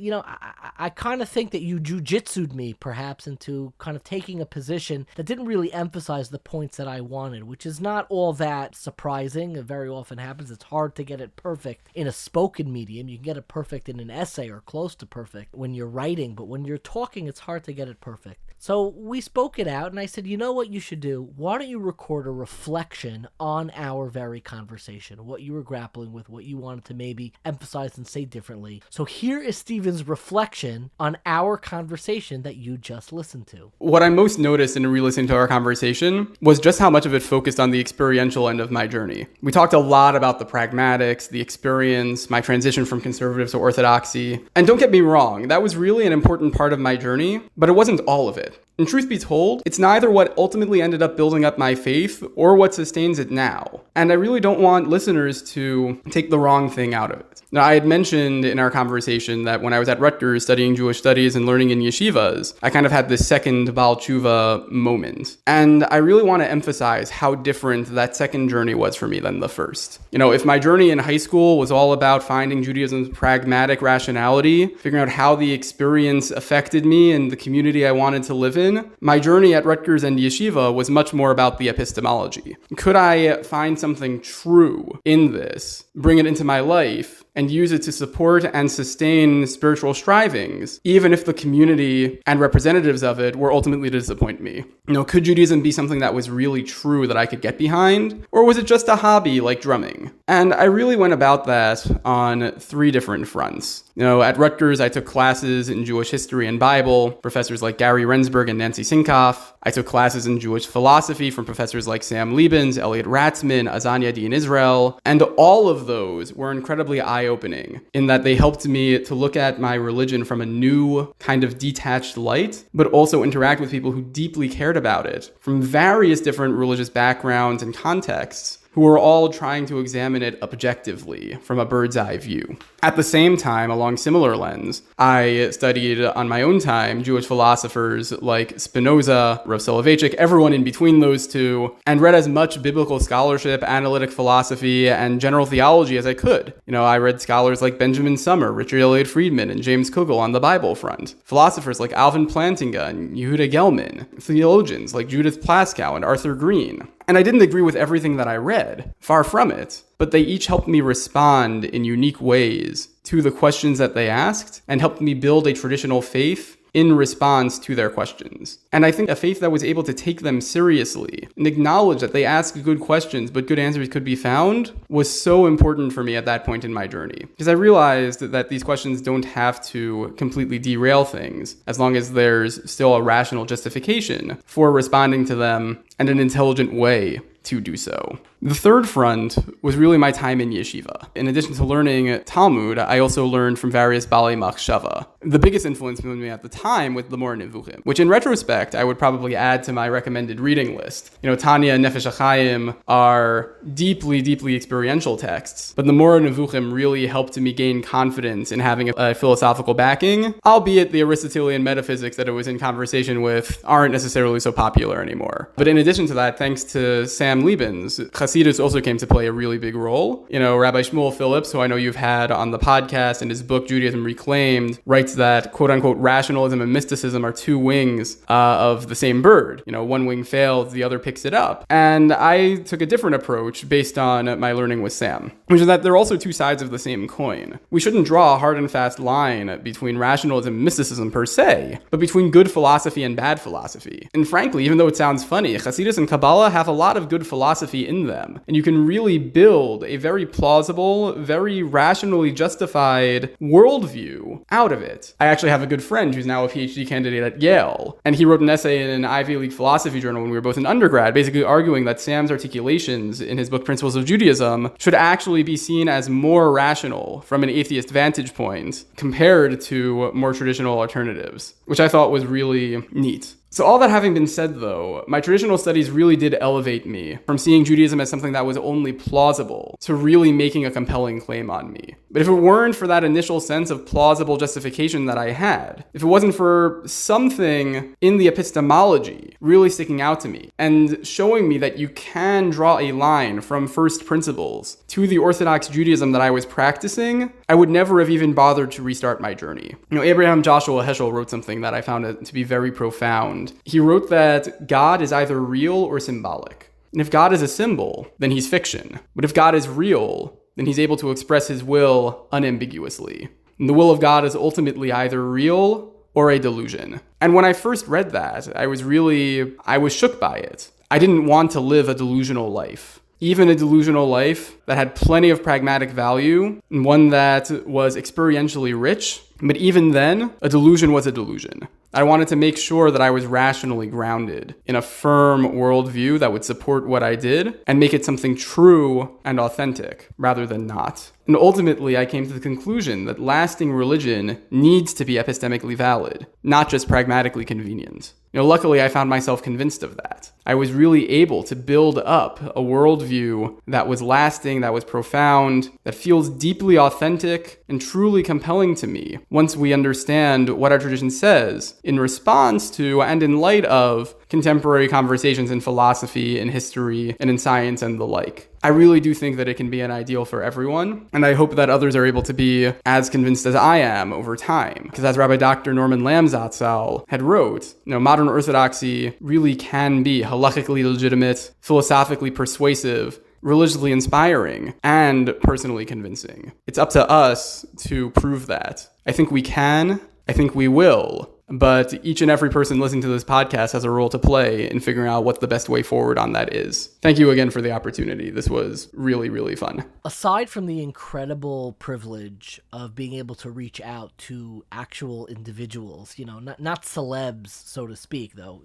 I kind of think that you jujitsu'd me perhaps into kind of taking a position that didn't really emphasize the points that I wanted, which is not all that surprising. It very often happens. It's hard to get it perfect in a spoken medium. You can get it perfect in an essay or close to perfect when you're writing, but when you're talking, it's hard to get it perfect. So we spoke it out, and I said, you know what you should do? Why don't you record a reflection on our very conversation, what you were grappling with, what you wanted to maybe emphasize and say differently. So here is Steven's reflection on our conversation that you just listened to. What I most noticed in re-listening to our conversation was just how much of it focused on the experiential end of my journey. We talked a lot about the pragmatics, the experience, my transition from conservative to orthodoxy. And don't get me wrong, that was really an important part of my journey, but it wasn't all of it. And truth be told, it's neither what ultimately ended up building up my faith or what sustains it now. And I really don't want listeners to take the wrong thing out of it. Now, I had mentioned in our conversation that when I was at Rutgers studying Jewish studies and learning in yeshivas, I kind of had this second Baal Tshuva moment. And I really want to emphasize how different that second journey was for me than the first. If my journey in high school was all about finding Judaism's pragmatic rationality, figuring out how the experience affected me and the community I wanted to live in, my journey at Rutgers and yeshiva was much more about the epistemology. Could I find something true in this, bring it into my life, and use it to support and sustain spiritual strivings, even if the community and representatives of it were ultimately to disappoint me? Could Judaism be something that was really true that I could get behind? Or was it just a hobby like drumming? And I really went about that on 3 different fronts. At Rutgers, I took classes in Jewish history and Bible, professors like Gary Rensburg and Nancy Sinkoff. I took classes in Jewish philosophy from professors like Sam Liebens, Elliot Ratzman, Azania Dean Israel, and all of those were incredibly eye-opening in that they helped me to look at my religion from a new kind of detached light, but also interact with people who deeply cared about it from various different religious backgrounds and contexts, who are all trying to examine it objectively from a bird's eye view. At the same time, along similar lens, I studied on my own time Jewish philosophers like Spinoza, Rav Soloveitchik, everyone in between those two, and read as much biblical scholarship, analytic philosophy, and general theology as I could. I read scholars like Benjamin Sommer, Richard Elliott Friedman, and James Kugel on the Bible front, philosophers like Alvin Plantinga and Yehuda Gelman, theologians like Judith Plaskow and Arthur Green. And I didn't agree with everything that I read, far from it, but they each helped me respond in unique ways to the questions that they asked and helped me build a traditional faith in response to their questions. And I think a faith that was able to take them seriously and acknowledge that they asked good questions, but good answers could be found, was so important for me at that point in my journey. Because I realized that these questions don't have to completely derail things, as long as there's still a rational justification for responding to them in an intelligent way to do so. The third front was really my time in yeshiva. In addition to learning Talmud, I also learned from various Balei Machshava. The biggest influence on me at the time was the Mor Nevuchim, which in retrospect, I would probably add to my recommended reading list. Tanya and Nefesh HaChaim are deeply, deeply experiential texts, but the Mor Nevuchim really helped me gain confidence in having a philosophical backing, albeit the Aristotelian metaphysics that it was in conversation with aren't necessarily so popular anymore. But in addition to that, thanks to Sam Liebens, Hasidus also came to play a really big role. Rabbi Shmuel Phillips, who I know you've had on the podcast, in his book Judaism Reclaimed, writes that, quote unquote, rationalism and mysticism are two wings of the same bird. One wing fails, the other picks it up. And I took a different approach based on my learning with Sam, which is that they're also two sides of the same coin. We shouldn't draw a hard and fast line between rationalism and mysticism per se, but between good philosophy and bad philosophy. And frankly, even though it sounds funny, Hasidus and Kabbalah have a lot of good philosophy in them, and you can really build a very plausible, very rationally justified worldview out of it. I actually have a good friend who's now a PhD candidate at Yale, and he wrote an essay in an Ivy League philosophy journal when we were both in undergrad, basically arguing that Sam's articulations in his book Principles of Judaism should actually be seen as more rational from an atheist vantage point compared to more traditional alternatives, which I thought was really neat. So all that having been said, though, my traditional studies really did elevate me from seeing Judaism as something that was only plausible to really making a compelling claim on me. But if it weren't for that initial sense of plausible justification that I had, if it wasn't for something in the epistemology really sticking out to me and showing me that you can draw a line from first principles to the Orthodox Judaism that I was practicing, I would never have even bothered to restart my journey. Abraham Joshua Heschel wrote something that I found to be very profound. He wrote that God is either real or symbolic. And if God is a symbol, then he's fiction. But if God is real, then he's able to express his will unambiguously. And the will of God is ultimately either real or a delusion. And when I first read that, I was shook by it. I didn't want to live a delusional life. Even a delusional life that had plenty of pragmatic value and one that was experientially rich. But even then, a delusion was a delusion. I wanted to make sure that I was rationally grounded in a firm worldview that would support what I did and make it something true and authentic rather than not. And ultimately, I came to the conclusion that lasting religion needs to be epistemically valid, not just pragmatically convenient. Luckily, I found myself convinced of that. I was really able to build up a worldview that was lasting, that was profound, that feels deeply authentic and truly compelling to me once we understand what our tradition says in response to and in light of contemporary conversations in philosophy, in history, and in science and the like. I really do think that it can be an ideal for everyone, and I hope that others are able to be as convinced as I am over time. Because as Rabbi Dr. Norman Lamb Zatzal had wrote, modern orthodoxy really can be halakhically legitimate, philosophically persuasive, religiously inspiring, and personally convincing. It's up to us to prove that. I think we can, I think we will. But each and every person listening to this podcast has a role to play in figuring out what the best way forward on that is. Thank you again for the opportunity. This was really, really fun. Aside from the incredible privilege of being able to reach out to actual individuals, not celebs, so to speak, though,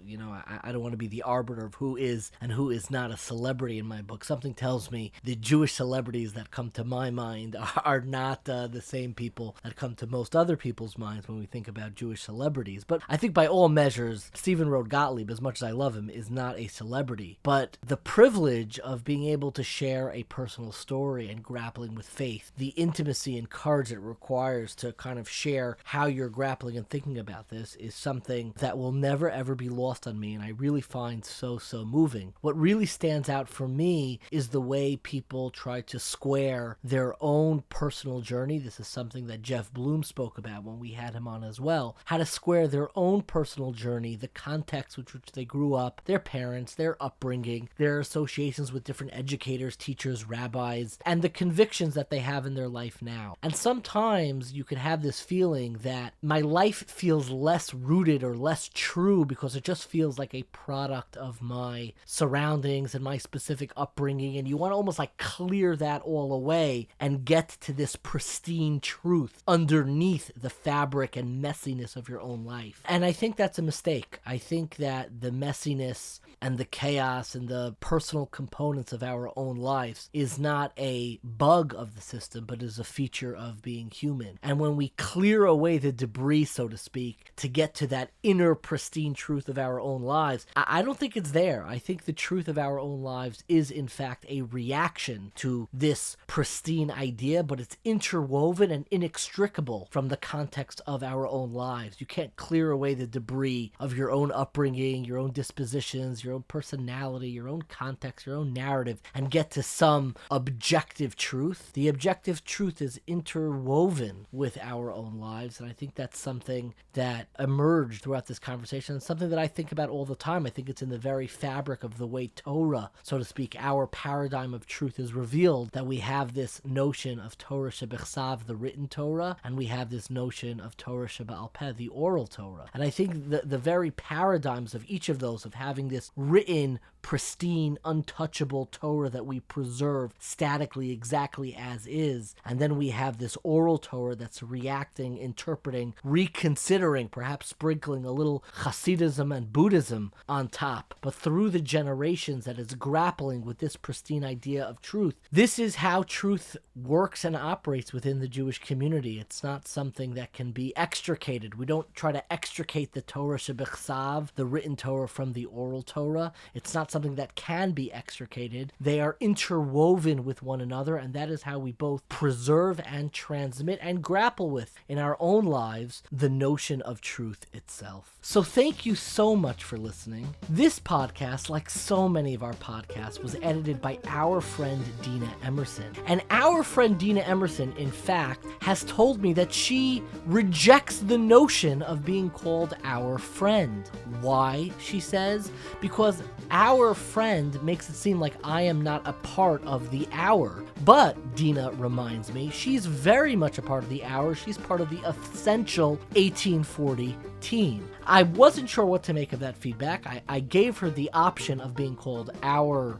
I don't want to be the arbiter of who is and who is not a celebrity in my book. Something tells me the Jewish celebrities that come to my mind are not the same people that come to most other people's minds when we think about Jewish celebrities. But I think by all measures, Steven Gotlib, as much as I love him, is not a celebrity. But the privilege of being able to share a personal story and grappling with faith, the intimacy and courage it requires to kind of share how you're grappling and thinking about this is something that will never ever be lost on me, and I really find so moving. What really stands out for me is the way people try to square their own personal journey. This is something that Jeff Bloom spoke about when we had him on as well. How to square their own personal journey, the context with which they grew up, their parents, their upbringing, their associations with different educators, teachers, rabbis, and the convictions that they have in their life now. And sometimes you can have this feeling that my life feels less rooted or less true because it just feels like a product of my surroundings and my specific upbringing, and you want to almost like clear that all away and get to this pristine truth underneath the fabric and messiness of your own life. And I think that's a mistake. I think that the messiness and the chaos and the personal components of our own lives is not a bug of the system, but is a feature of being human. And when we clear away the debris, so to speak, to get to that inner pristine truth of our own lives, I don't think it's there. I think the truth of our own lives is in fact a reaction to this pristine idea, but it's interwoven and inextricable from the context of our own lives. You can't clear away the debris of your own upbringing, your own dispositions, your own personality, your own context, your own narrative, and get to some objective truth. The objective truth is interwoven with our own lives, and I think that's something that emerged throughout this conversation, and something that I think about all the time. I think it's in the very fabric of the way Torah, so to speak, our paradigm of truth is revealed, that we have this notion of Torah shebechsav, the written Torah, and we have this notion of Torah sheba'al peh, the oral Torah. And I think the very paradigms of each of those, of having this written, pristine, untouchable Torah that we preserve statically exactly as is, and then we have this oral Torah that's reacting, interpreting, reconsidering, perhaps sprinkling a little Hasidism and Buddhism on top, but through the generations that is grappling with this pristine idea of truth. This is how truth works and operates within the Jewish community. It's not something that can be extricated. We don't try to extricate the Torah shebechsav, the written Torah, from the oral Torah. It's not something that can be extricated. They are interwoven with one another, and that is how we both preserve and transmit and grapple with in our own lives the notion of truth itself. So thank you so much for listening. This podcast, like so many of our podcasts, was edited by our friend Dina Emerson. And our friend Dina Emerson, in fact, has told me that she rejects the notion of being called our friend. Why, she says? Because our friend makes it seem like I am not a part of the our. But, Dina reminds me, she's very much a part of the our. She's part of the essential 1840 team. I wasn't sure what to make of that feedback. I gave her the option of being called our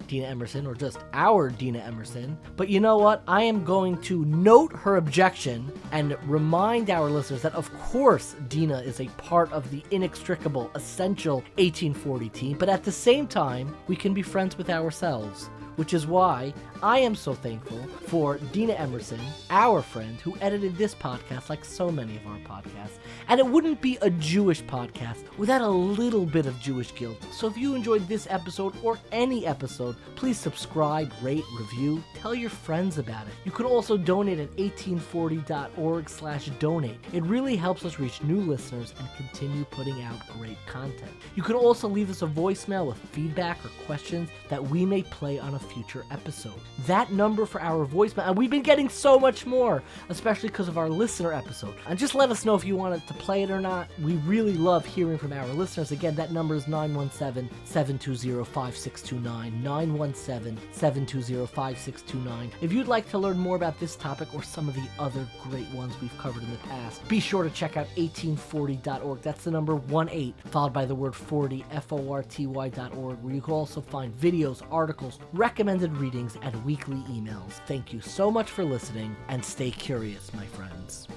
Dina Emerson, or just our Dina Emerson. But you know what? I am going to note her objection and remind our listeners that, of course, Dina is a part of the inextricable, essential 1840 team, but at the same time, we can be friends with ourselves. Which is why I am so thankful for Dina Emerson, our friend, who edited this podcast like so many of our podcasts. And it wouldn't be a Jewish podcast without a little bit of Jewish guilt. So if you enjoyed this episode or any episode, please subscribe, rate, review, tell your friends about it. You can also donate at 1840.org/donate. It really helps us reach new listeners and continue putting out great content. You can also leave us a voicemail with feedback or questions that we may play on a future episode. That number for our voicemail, and we've been getting so much more, especially because of our listener episode. And just let us know if you wanted to play it or not. We really love hearing from our listeners. Again, that number is 917-720-5629, 917-720-5629. If you'd like to learn more about this topic or some of the other great ones we've covered in the past, be sure to check out 1840.org. That's the number 18, followed by the word 40, FORTY.org, where you can also find videos, articles, recommended readings, and weekly emails. Thank you so much for listening, and stay curious, my friends.